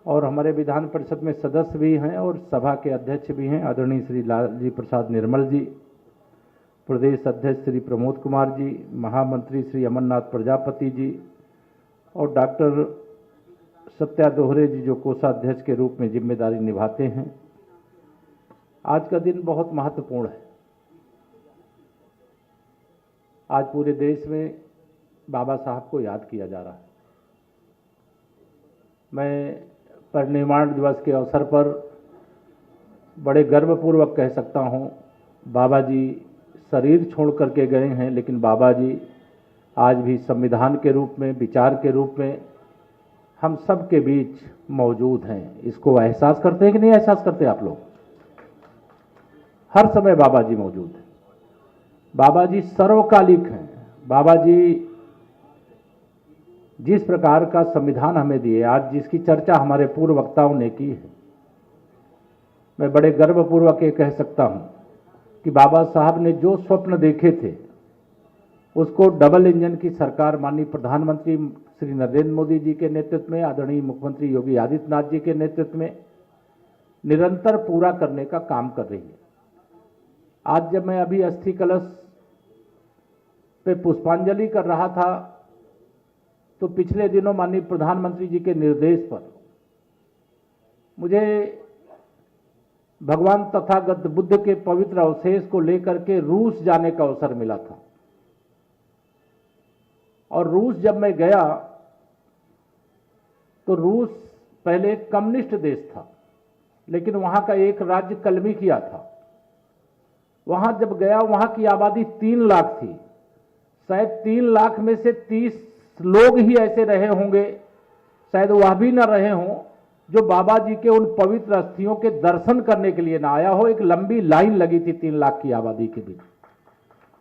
और हमारे विधान परिषद में सदस्य भी हैं और सभा के अध्यक्ष भी हैं आदरणीय श्री लालजी प्रसाद निर्मल जी, प्रदेश अध्यक्ष श्री प्रमोद कुमार जी, महामंत्री श्री अमरनाथ प्रजापति जी और डॉक्टर सत्या दोहरे जी जो कोषाध्यक्ष के रूप में जिम्मेदारी निभाते हैं। आज का दिन बहुत महत्वपूर्ण है। आज पूरे देश में बाबा साहब को याद किया जा रहा है। मैं परिनिर्वाण दिवस के अवसर पर बड़े गर्वपूर्वक कह सकता हूं, बाबा जी शरीर छोड़ करके गए हैं, लेकिन बाबा जी आज भी संविधान के रूप में, विचार के रूप में हम सब के बीच मौजूद हैं। इसको एहसास करते हैं कि नहीं एहसास करते आप लोग? हर समय बाबा जी मौजूद हैं। बाबा जी सर्वकालिक हैं। बाबा जी जिस प्रकार का संविधान हमें दिए, आज जिसकी चर्चा हमारे पूर्व वक्ताओं ने की है, मैं बड़े गर्वपूर्वक ये कह सकता हूं कि बाबा साहब ने जो स्वप्न देखे थे उसको डबल इंजन की सरकार माननीय प्रधानमंत्री श्री नरेंद्र मोदी जी के नेतृत्व में, आदरणीय मुख्यमंत्री योगी आदित्यनाथ जी के नेतृत्व में निरंतर पूरा करने का काम कर रही है। आज जब मैं अभी अस्थि कलश पे पुष्पांजलि कर रहा था तो पिछले दिनों माननीय प्रधानमंत्री जी के निर्देश पर मुझे भगवान तथागत बुद्ध के पवित्र अवशेष को लेकर के रूस जाने का अवसर मिला था। और रूस जब मैं गया तो रूस पहले एक कम्युनिस्ट देश था, लेकिन वहां का एक राज्य कलमी किया था। वहां जब गया, वहां की आबादी 3 लाख थी। शायद 3 लाख में से 30 लोग ही ऐसे रहे होंगे, शायद वह भी न रहे हों, जो बाबा जी के उन पवित्र अस्थियों के दर्शन करने के लिए ना आया हो। एक लंबी लाइन लगी थी 3 लाख की आबादी के बीच।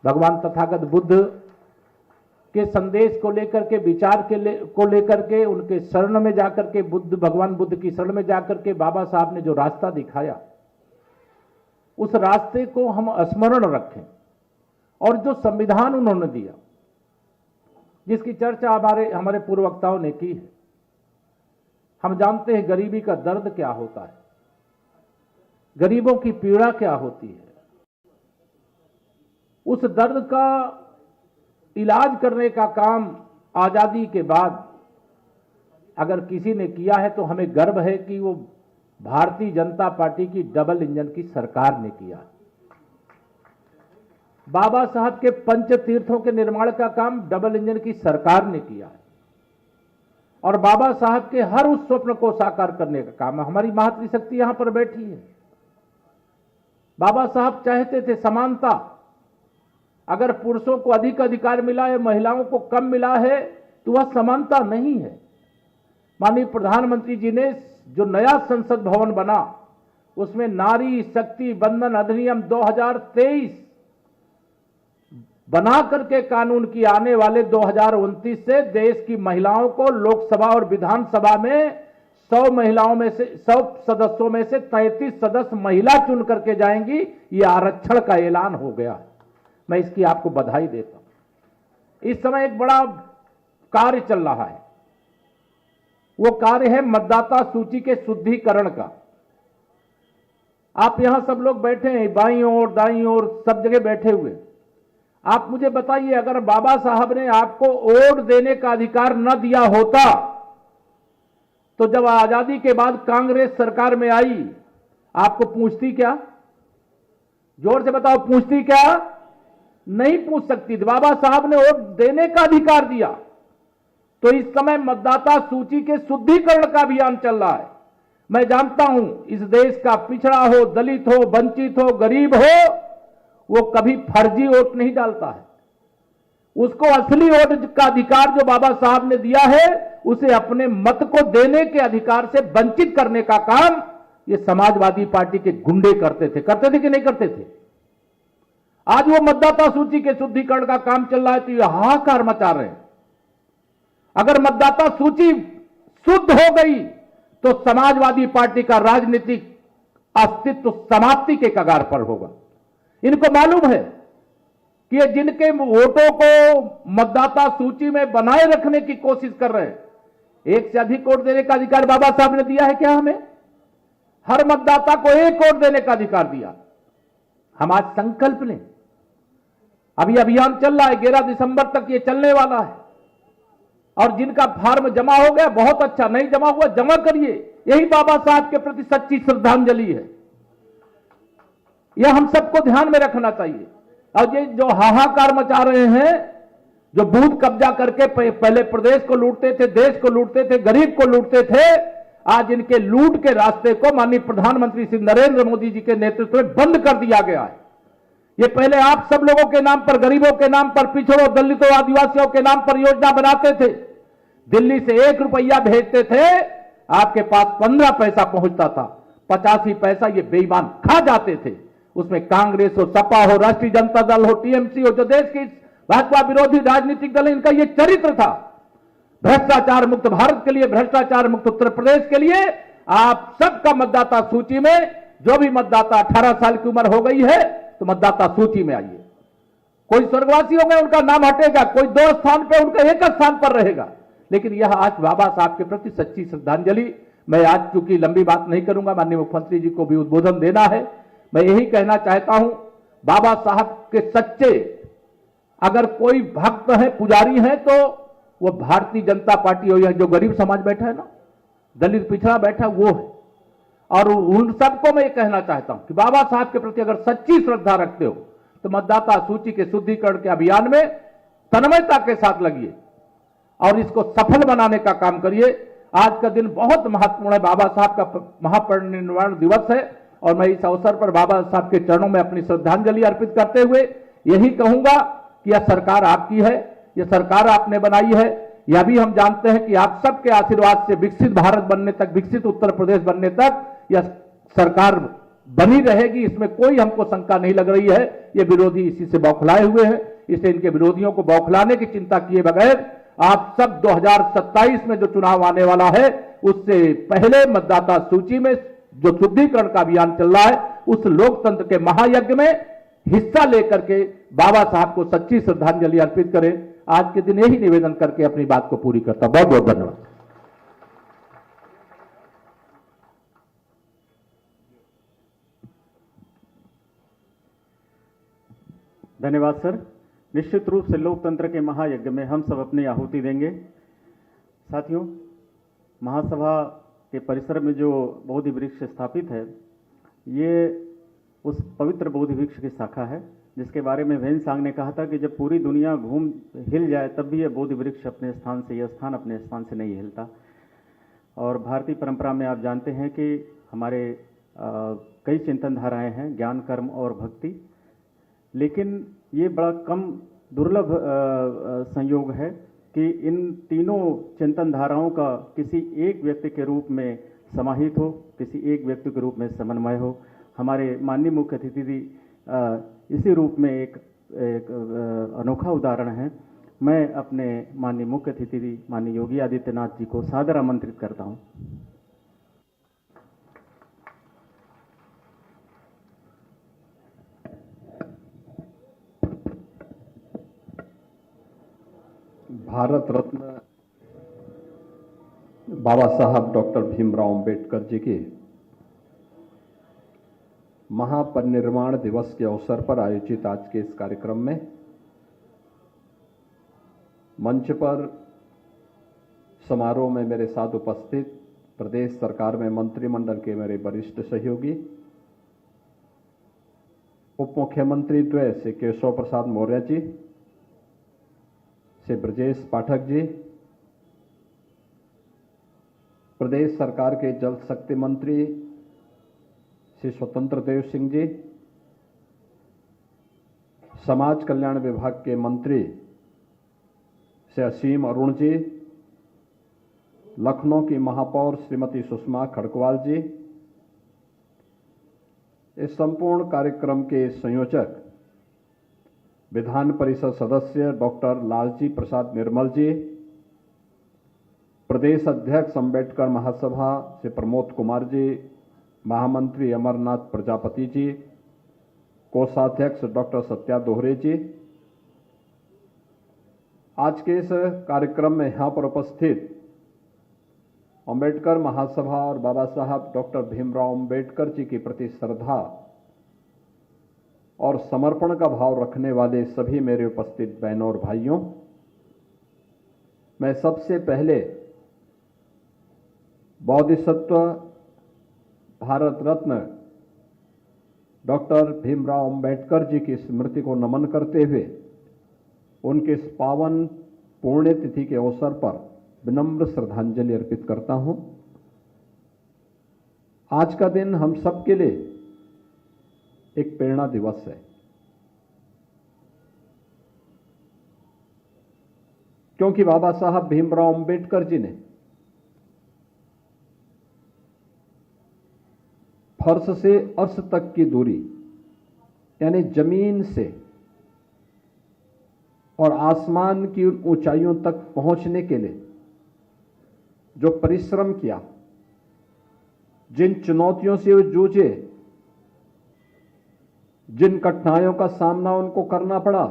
भगवान तथागत बुद्ध के संदेश को लेकर के, विचार को लेकर के, उनके शरण में जाकर के, भगवान बुद्ध की शरण में जाकर के बाबा साहब ने जो रास्ता दिखाया, उस रास्ते को हम स्मरण रखें। और जो संविधान उन्होंने दिया, जिसकी चर्चा हमारे पूर्व वक्ताओं ने की है, हम जानते हैं गरीबी का दर्द क्या होता है, गरीबों की पीड़ा क्या होती है। उस दर्द का इलाज करने का काम आजादी के बाद अगर किसी ने किया है तो हमें गर्व है कि वो भारतीय जनता पार्टी की डबल इंजन की सरकार ने किया। बाबा साहब के पंच तीर्थों के निर्माण का काम डबल इंजन की सरकार ने किया है। और बाबा साहब के हर उस स्वप्न को साकार करने का काम हमारी मातृशक्ति यहां पर बैठी है। बाबा साहब चाहते थे समानता। अगर पुरुषों को अधिक अधिकार मिला है, महिलाओं को कम मिला है, तो वह समानता नहीं है। माननीय प्रधानमंत्री जी ने जो नया संसद भवन बना, उसमें नारी शक्ति बंधन अधिनियम 2023 बना करके कानून की आने वाले 2029 से देश की महिलाओं को लोकसभा और विधानसभा में 100 सदस्यों में से 33 सदस्य महिला चुन करके जाएंगी। यह आरक्षण का ऐलान हो गया है। मैं इसकी आपको बधाई देता हूं। इस समय एक बड़ा कार्य चल रहा है। वो कार्य है मतदाता सूची के शुद्धिकरण का। आप यहां सब लोग बैठे हैं, बाईं ओर दाईं ओर सब जगह बैठे हुए। आप मुझे बताइए, अगर बाबा साहब ने आपको वोट देने का अधिकार न दिया होता तो जब आजादी के बाद कांग्रेस सरकार में आई, आपको पूछती क्या? जोर से बताओ, पूछती क्या? नहीं पूछ सकती थी। बाबा साहब ने वोट देने का अधिकार दिया। तो इस समय मतदाता सूची के शुद्धिकरण का अभियान चल रहा है। मैं जानता हूं इस देश का पिछड़ा हो, दलित हो, वंचित हो, गरीब हो, वो कभी फर्जी वोट नहीं डालता है। उसको असली वोट का अधिकार जो बाबा साहब ने दिया है, उसे अपने मत को देने के अधिकार से वंचित करने का काम ये समाजवादी पार्टी के गुंडे करते थे कि नहीं करते थे? आज वो मतदाता सूची के शुद्धिकरण का काम चल रहा है तो ये हाहाकार मचा रहे हैं। अगर मतदाता सूची शुद्ध हो गई तो समाजवादी पार्टी का राजनीतिक अस्तित्व समाप्ति के कगार पर होगा। इनको मालूम है कि ये जिनके वोटों को मतदाता सूची में बनाए रखने की कोशिश कर रहे हैं, एक से अधिक वोट देने का अधिकार बाबा साहब ने दिया है क्या? हमें हर मतदाता को एक वोट देने का अधिकार दिया। हम आज संकल्प लें। अभी अभियान चल रहा है, 11 दिसंबर तक ये चलने वाला है। और जिनका फार्म जमा हो गया बहुत अच्छा, नहीं जमा हुआ जमा करिए। यही बाबा साहब के प्रति सच्ची श्रद्धांजलि है। यह हम सबको ध्यान में रखना चाहिए। और ये जो हाहाकार मचा रहे हैं, जो बूथ कब्जा करके पहले प्रदेश को लूटते थे, देश को लूटते थे, गरीब को लूटते थे, आज इनके लूट के रास्ते को माननीय प्रधानमंत्री श्री नरेंद्र मोदी जी के नेतृत्व में बंद कर दिया गया है। ये पहले आप सब लोगों के नाम पर, गरीबों के नाम पर, पिछड़ों, दलितों, आदिवासियों के नाम पर योजना बनाते थे। दिल्ली से 1 रुपया भेजते थे, आपके पास 15 पैसा पहुंचता था। 85 पैसा ये बेईमान खा जाते थे। उसमें कांग्रेस हो, सपा हो, राष्ट्रीय जनता दल हो, टीएमसी हो, जो देश की भाजपा विरोधी राजनीतिक दल है, इनका ये चरित्र था। भ्रष्टाचार मुक्त भारत के लिए, भ्रष्टाचार मुक्त उत्तर प्रदेश के लिए आप सबका मतदाता सूची में, जो भी मतदाता 18 साल की उम्र हो गई है तो मतदाता सूची में आइए। कोई स्वर्गवासियों में उनका नाम हटेगा, कोई 2 स्थान पर, उनका 1 स्थान पर रहेगा। लेकिन यह आज बाबा साहब के प्रति सच्ची श्रद्धांजलि। मैं आज चूंकि लंबी बात नहीं करूंगा, माननीय मुख्यमंत्री जी को भी उद्बोधन देना है। मैं यही कहना चाहता हूं, बाबा साहब के सच्चे अगर कोई भक्त है, पुजारी है, तो वो भारतीय जनता पार्टी हो, या जो गरीब समाज बैठा है ना, दलित पिछड़ा बैठा, वो है। और उन सबको मैं ये कहना चाहता हूं कि बाबा साहब के प्रति अगर सच्ची श्रद्धा रखते हो तो मतदाता सूची के शुद्धिकरण के अभियान में तन्मयता के साथ लगिए और इसको सफल बनाने का काम करिए। आज का दिन बहुत महत्वपूर्ण है, बाबा साहब का महापरिनिर्वाण दिवस है। और मैं इस अवसर पर बाबा साहब के चरणों में अपनी श्रद्धांजलि अर्पित करते हुए यही कहूंगा कि यह सरकार आपकी है, यह सरकार आपने बनाई है। यह भी हम जानते हैं कि आप सबके आशीर्वाद से विकसित भारत बनने तक, विकसित उत्तर प्रदेश बनने तक यह सरकार बनी रहेगी, इसमें कोई हमको शंका नहीं लग रही है। ये विरोधी इसी से बौखलाए हुए हैं, इसलिए इनके विरोधियों को बौखलाने की चिंता किए बगैर आप सब 2027 में जो चुनाव आने वाला है, उससे पहले मतदाता सूची में जो शुद्धिकरण का अभियान चल रहा है, उस लोकतंत्र के महायज्ञ में हिस्सा लेकर के बाबा साहब को सच्ची श्रद्धांजलि अर्पित करें। आज के दिन यही निवेदन करके अपनी बात को पूरी करता हूं। बहुत बहुत धन्यवाद। धन्यवाद सर। निश्चित रूप से लोकतंत्र के महायज्ञ में हम सब अपनी आहुति देंगे। साथियों, महासभा के परिसर में जो बोधि वृक्ष स्थापित है, ये उस पवित्र बोधि वृक्ष की शाखा है जिसके बारे में वेन-सांग ने कहा था कि जब पूरी दुनिया घूम हिल जाए तब भी यह बोधि वृक्ष अपने स्थान से, यह स्थान अपने स्थान से नहीं हिलता। और भारतीय परंपरा में आप जानते हैं कि हमारे कई चिंतन धाराएं हैं, ज्ञान, कर्म और भक्ति। लेकिन ये बड़ा कम दुर्लभ संयोग है कि इन तीनों चिंतन धाराओं का किसी एक व्यक्ति के रूप में समाहित हो, किसी एक व्यक्ति के रूप में समन्वय हो। हमारे माननीय मुख्य अतिथि इसी रूप में एक अनोखा उदाहरण है। मैं अपने माननीय मुख्य अतिथि माननीय योगी आदित्यनाथ जी को सादर आमंत्रित करता हूं। भारत रत्न बाबा साहब डॉक्टर भीमराव अंबेडकर जी के महापरिनिर्वाण दिवस के अवसर पर आयोजित आज के इस कार्यक्रम में मंच पर समारोह में मेरे साथ उपस्थित प्रदेश सरकार में मंत्रिमंडल के मेरे वरिष्ठ सहयोगी, उप मुख्यमंत्री द्वय श्री केशव प्रसाद मौर्य जी, श्री ब्रजेश पाठक जी, प्रदेश सरकार के जल शक्ति मंत्री श्री स्वतंत्र देव सिंह जी, समाज कल्याण विभाग के मंत्री से असीम अरुण जी, लखनऊ की महापौर श्रीमती सुषमा खड़गवाल जी, इस संपूर्ण कार्यक्रम के संयोजक विधान परिषद सदस्य डॉक्टर लालजी प्रसाद निर्मल जी, प्रदेश अध्यक्ष अंबेडकर महासभा से प्रमोद कुमार जी, महामंत्री अमरनाथ प्रजापति जी, कोषाध्यक्ष डॉक्टर सत्या दोहरे जी, आज के इस कार्यक्रम में यहाँ पर उपस्थित अंबेडकर महासभा और बाबा साहब डॉक्टर भीमराव अंबेडकर जी के प्रति श्रद्धा और समर्पण का भाव रखने वाले सभी मेरे उपस्थित बहनों और भाइयों, मैं सबसे पहले बोधिसत्व भारत रत्न डॉक्टर भीमराव अंबेडकर जी की स्मृति को नमन करते हुए उनके इस पावन पुण्यतिथि के अवसर पर विनम्र श्रद्धांजलि अर्पित करता हूं। आज का दिन हम सबके लिए एक प्रेरणा दिवस है, क्योंकि बाबा साहब भीमराव अंबेडकर जी ने फर्श से अर्श तक की दूरी यानी जमीन से और आसमान की ऊंचाइयों तक पहुंचने के लिए जो परिश्रम किया, जिन चुनौतियों से वो जूझे, जिन कठिनाइयों का सामना उनको करना पड़ा,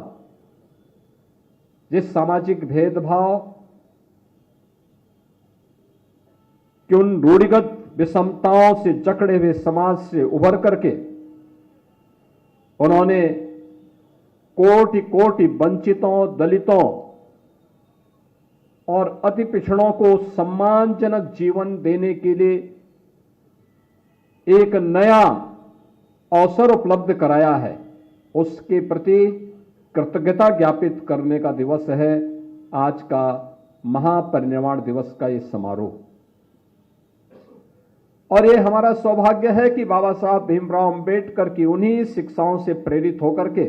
जिस सामाजिक भेदभाव कि उन रूढ़िगत विषमताओं से जकड़े हुए समाज से उभर करके उन्होंने कोटि कोटि वंचितों, दलितों और अति पिछड़ों को सम्मानजनक जीवन देने के लिए एक नया अवसर उपलब्ध कराया है, उसके प्रति कृतज्ञता ज्ञापित करने का दिवस है आज का महापरिनिर्वाण दिवस का ये समारोह। और ये हमारा सौभाग्य है कि बाबा साहब भीमराव अंबेडकर की उन्हीं शिक्षाओं से प्रेरित होकर के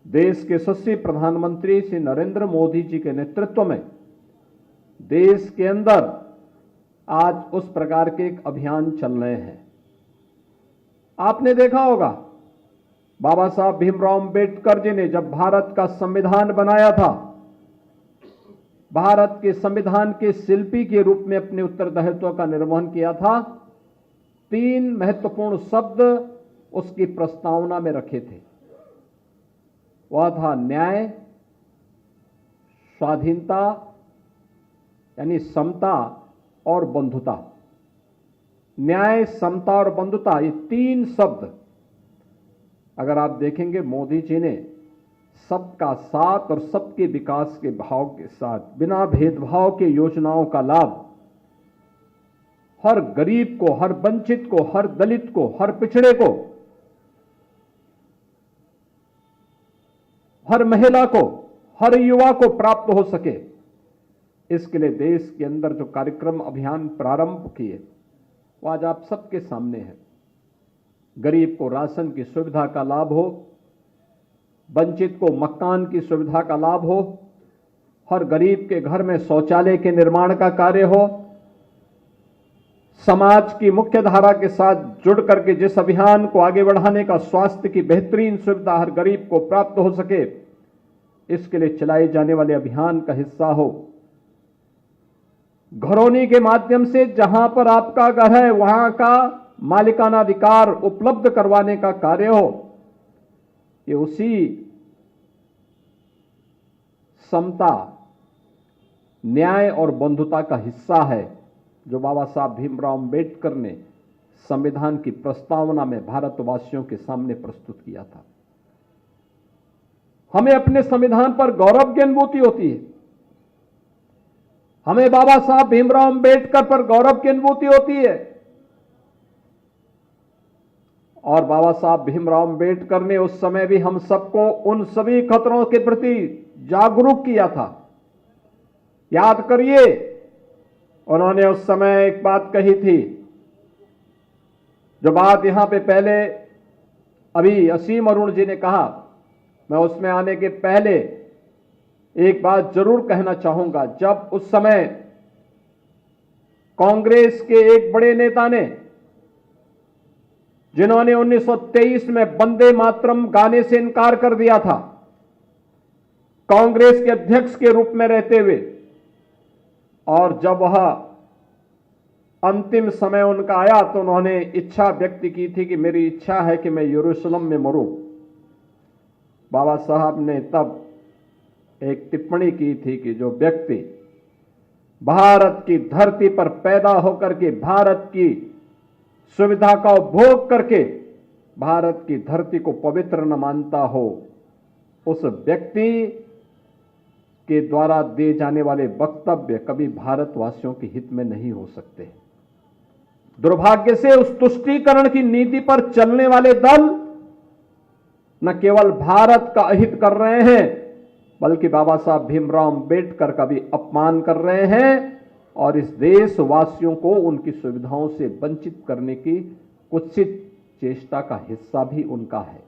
देश के यशस्वी प्रधानमंत्री श्री नरेंद्र मोदी जी के नेतृत्व में देश के अंदर आज उस प्रकार के एक अभियान चल रहे हैं। आपने देखा होगा बाबा साहब भीमराव अंबेडकर जी ने जब भारत का संविधान बनाया था, भारत के संविधान के शिल्पी के रूप में अपने उत्तरदायित्व का निर्वहन किया था। 3 महत्वपूर्ण शब्द उसकी प्रस्तावना में रखे थे, वह था न्याय, स्वाधीनता यानी समता और बंधुता। न्याय, समता और बंधुता, ये 3 शब्द अगर आप देखेंगे मोदी जी ने सबका साथ और सबके विकास के भाव के साथ बिना भेदभाव के योजनाओं का लाभ हर गरीब को, हर वंचित को, हर दलित को, हर पिछड़े को, हर महिला को, हर युवा को प्राप्त हो सके, इसके लिए देश के अंदर जो कार्यक्रम अभियान प्रारंभ किए वो आज आप सबके सामने है। गरीब को राशन की सुविधा का लाभ हो, वंचित को मकान की सुविधा का लाभ हो, हर गरीब के घर में शौचालय के निर्माण का कार्य हो, समाज की मुख्य धारा के साथ जुड़ करके जिस अभियान को आगे बढ़ाने का स्वास्थ्य की बेहतरीन सुविधा हर गरीब को प्राप्त हो सके, इसके लिए चलाए जाने वाले अभियान का हिस्सा हो। घरौनी के माध्यम से जहां पर आपका घर है वहां का मालिकाना अधिकार उपलब्ध करवाने का कार्य हो, ये उसी समता, न्याय और बंधुता का हिस्सा है जो बाबा साहब भीमराव अंबेडकर ने संविधान की प्रस्तावना में भारतवासियों के सामने प्रस्तुत किया था। हमें अपने संविधान पर गौरव की अनुभूति होती है, हमें बाबा साहब भीमराव अंबेडकर पर गौरव की अनुभूति होती है। और बाबा साहब भीमराव अंबेडकर ने उस समय भी हम सबको उन सभी खतरों के प्रति जागरूक किया था। याद करिए, उन्होंने उस समय एक बात कही थी, जो बात यहां पे पहले अभी असीम अरुण जी ने कहा, मैं उसमें आने के पहले एक बात जरूर कहना चाहूंगा, जब उस समय कांग्रेस के एक बड़े नेता ने, जिन्होंने 1923 में वंदे मातरम गाने से इनकार कर दिया था, कांग्रेस के अध्यक्ष के रूप में रहते हुए, और जब वह अंतिम समय उनका आया तो उन्होंने इच्छा व्यक्त की थी कि मेरी इच्छा है कि मैं यरूशलेम में मरूं। बाबा साहब ने तब एक टिप्पणी की थी कि जो व्यक्ति भारत की धरती पर पैदा होकर के भारत की सुविधा का उपभोग करके भारत की धरती को पवित्र न मानता हो, उस व्यक्ति के द्वारा दिए जाने वाले वक्तव्य कभी भारतवासियों के हित में नहीं हो सकते। दुर्भाग्य से उस तुष्टीकरण की नीति पर चलने वाले दल न केवल भारत का अहित कर रहे हैं, बल्कि बाबा साहब भीमराव अंबेडकर का भी अपमान कर रहे हैं और इस देशवासियों को उनकी सुविधाओं से वंचित करने की कुत्सित चेष्टा का हिस्सा भी उनका है।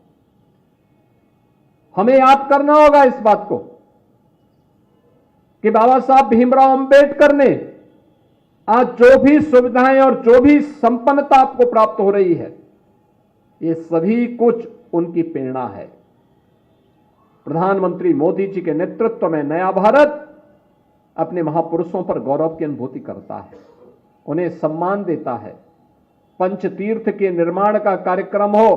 हमें याद करना होगा इस बात को कि बाबा साहब भीमराव अंबेडकर ने आज जो भी सुविधाएं और जो भी संपन्नता आपको प्राप्त हो रही है, ये सभी कुछ उनकी प्रेरणा है। प्रधानमंत्री मोदी जी के नेतृत्व में नया भारत अपने महापुरुषों पर गौरव की अनुभूति करता है, उन्हें सम्मान देता है। पंचतीर्थ के निर्माण का कार्यक्रम हो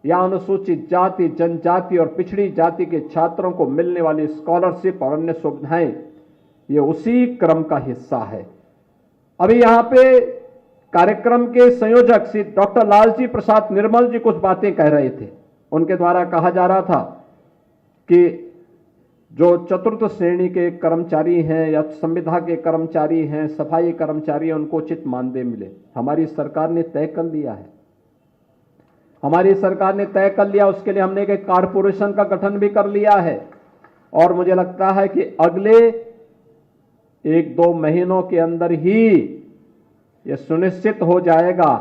या अनुसूचित जाति, जनजाति और पिछड़ी जाति के छात्रों को मिलने वाली स्कॉलरशिप और अन्य सुविधाएं, ये उसी क्रम का हिस्सा है। अभी यहां पे कार्यक्रम के संयोजक श्री डॉक्टर लालजी प्रसाद निर्मल जी कुछ बातें कह रहे थे। उनके द्वारा कहा जा रहा था कि जो चतुर्थ श्रेणी के कर्मचारी हैं या संविदा के कर्मचारी हैं, सफाई कर्मचारी हैं, उनको उचित मानदेय मिले। हमारी सरकार ने तय कर लिया है, हमारी सरकार ने तय कर लिया। उसके लिए हमने एक कारपोरेशन का गठन भी कर लिया है और मुझे लगता है कि अगले 1-2 महीनों के अंदर ही यह सुनिश्चित हो जाएगा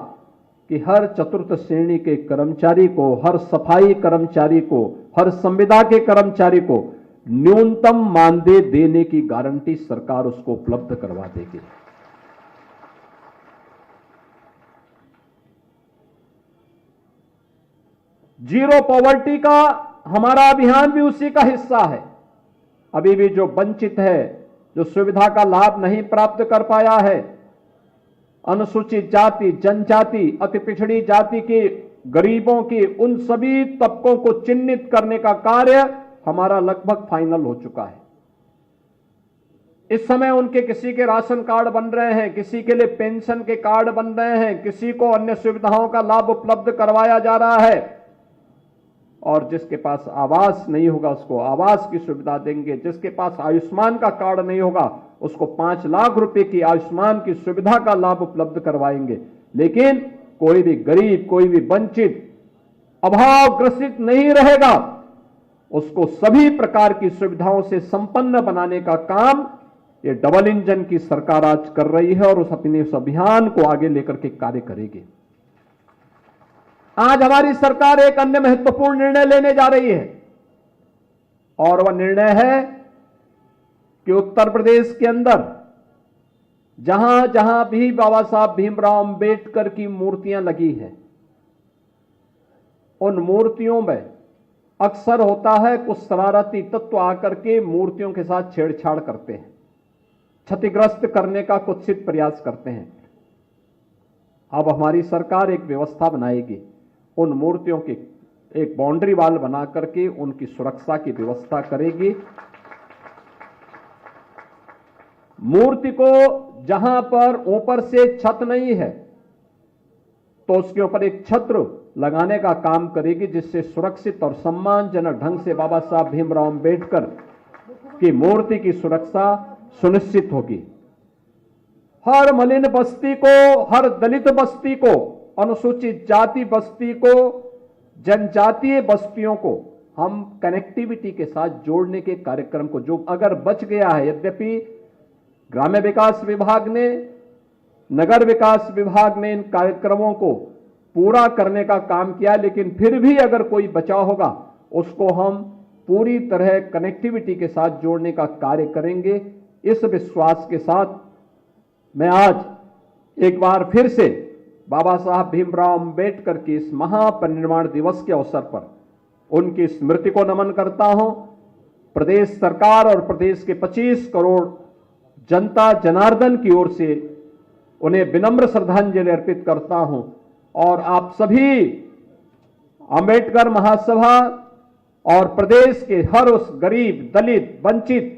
कि हर चतुर्थ श्रेणी के कर्मचारी को, हर सफाई कर्मचारी को, हर संविदा के कर्मचारी को न्यूनतम मानदेय देने की गारंटी सरकार उसको उपलब्ध करवा देगी। जीरो पॉवर्टी का हमारा अभियान भी उसी का हिस्सा है। अभी भी जो वंचित है, जो सुविधा का लाभ नहीं प्राप्त कर पाया है, अनुसूचित जाति, जनजाति, अति पिछड़ी जाति के गरीबों की, उन सभी तबकों को चिन्हित करने का कार्य हमारा लगभग फाइनल हो चुका है। इस समय उनके किसी के राशन कार्ड बन रहे हैं, किसी के लिए पेंशन के कार्ड बन रहे हैं, किसी को अन्य सुविधाओं का लाभ उपलब्ध करवाया जा रहा है। और जिसके पास आवास नहीं होगा उसको आवास की सुविधा देंगे, जिसके पास आयुष्मान का कार्ड नहीं होगा उसको 5 लाख रुपए की आयुष्मान की सुविधा का लाभ उपलब्ध करवाएंगे। लेकिन कोई भी गरीब, कोई भी वंचित, अभावग्रसित नहीं रहेगा। उसको सभी प्रकार की सुविधाओं से संपन्न बनाने का काम ये डबल इंजन की सरकार आज कर रही है और अपने उस अभियान को आगे लेकर के कार्य करेगी। आज हमारी सरकार एक अन्य महत्वपूर्ण निर्णय लेने जा रही है और वह निर्णय है कि उत्तर प्रदेश के अंदर जहां जहां भी बाबा साहब भीमराव अंबेडकर की मूर्तियां लगी हैं, उन मूर्तियों में अक्सर होता है कुछ शरारती तत्व आकर के मूर्तियों के साथ छेड़छाड़ करते हैं, क्षतिग्रस्त करने का कुत्सित प्रयास करते हैं। अब हमारी सरकार एक व्यवस्था बनाएगी, उन मूर्तियों की एक बाउंड्री वाल बना करके उनकी सुरक्षा की व्यवस्था करेगी। मूर्ति को जहां पर ऊपर से छत नहीं है तो उसके ऊपर एक छत्र लगाने का काम करेगी, जिससे सुरक्षित और सम्मानजनक ढंग से बाबा साहब भीमराव अंबेडकर की मूर्ति की सुरक्षा सुनिश्चित होगी। हर मलिन बस्ती को, हर दलित बस्ती को, अनुसूचित जाति बस्ती को, जनजातीय बस्तियों को हम कनेक्टिविटी के साथ जोड़ने के कार्यक्रम को, जो अगर बच गया है, यद्यपि ग्राम्य विकास विभाग ने, नगर विकास विभाग ने इन कार्यक्रमों को पूरा करने का काम किया, लेकिन फिर भी अगर कोई बचा होगा उसको हम पूरी तरह कनेक्टिविटी के साथ जोड़ने का कार्य करेंगे। इस विश्वास के साथ मैं आज एक बार फिर से बाबा साहब भीमराव अंबेडकर के इस महापरिनिर्वाण दिवस के अवसर पर उनकी स्मृति को नमन करता हूं। प्रदेश सरकार और प्रदेश के 25 करोड़ जनता जनार्दन की ओर से उन्हें विनम्र श्रद्धांजलि अर्पित करता हूं और आप सभी अंबेडकर महासभा और प्रदेश के हर उस गरीब, दलित, वंचित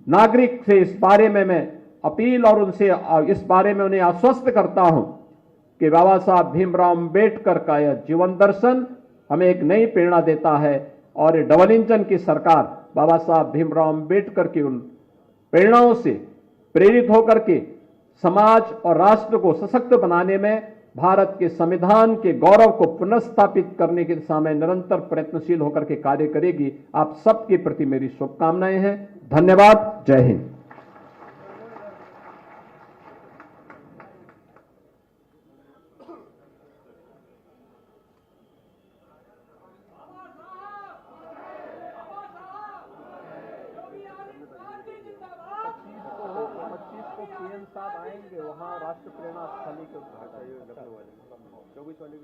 नागरिक से इस बारे में मैं अपील और उनसे इस बारे में उन्हें आश्वस्त करता हूं कि बाबा साहब भीमराव अंबेडकर का यह जीवन दर्शन हमें एक नई प्रेरणा देता है और ये डबल इंजन की सरकार बाबा साहब भीमराव अंबेडकर की उन प्रेरणाओं से प्रेरित होकर के समाज और राष्ट्र को सशक्त बनाने में, भारत के संविधान के गौरव को पुनर्स्थापित करने की दिशा में निरंतर प्रयत्नशील होकर के कार्य करेगी। आप सबके प्रति मेरी शुभकामनाएं हैं। धन्यवाद। जय हिंद। साहब आएंगे वहाँ राष्ट्र प्रेरणा स्थली के उद्घाटन 24 वाले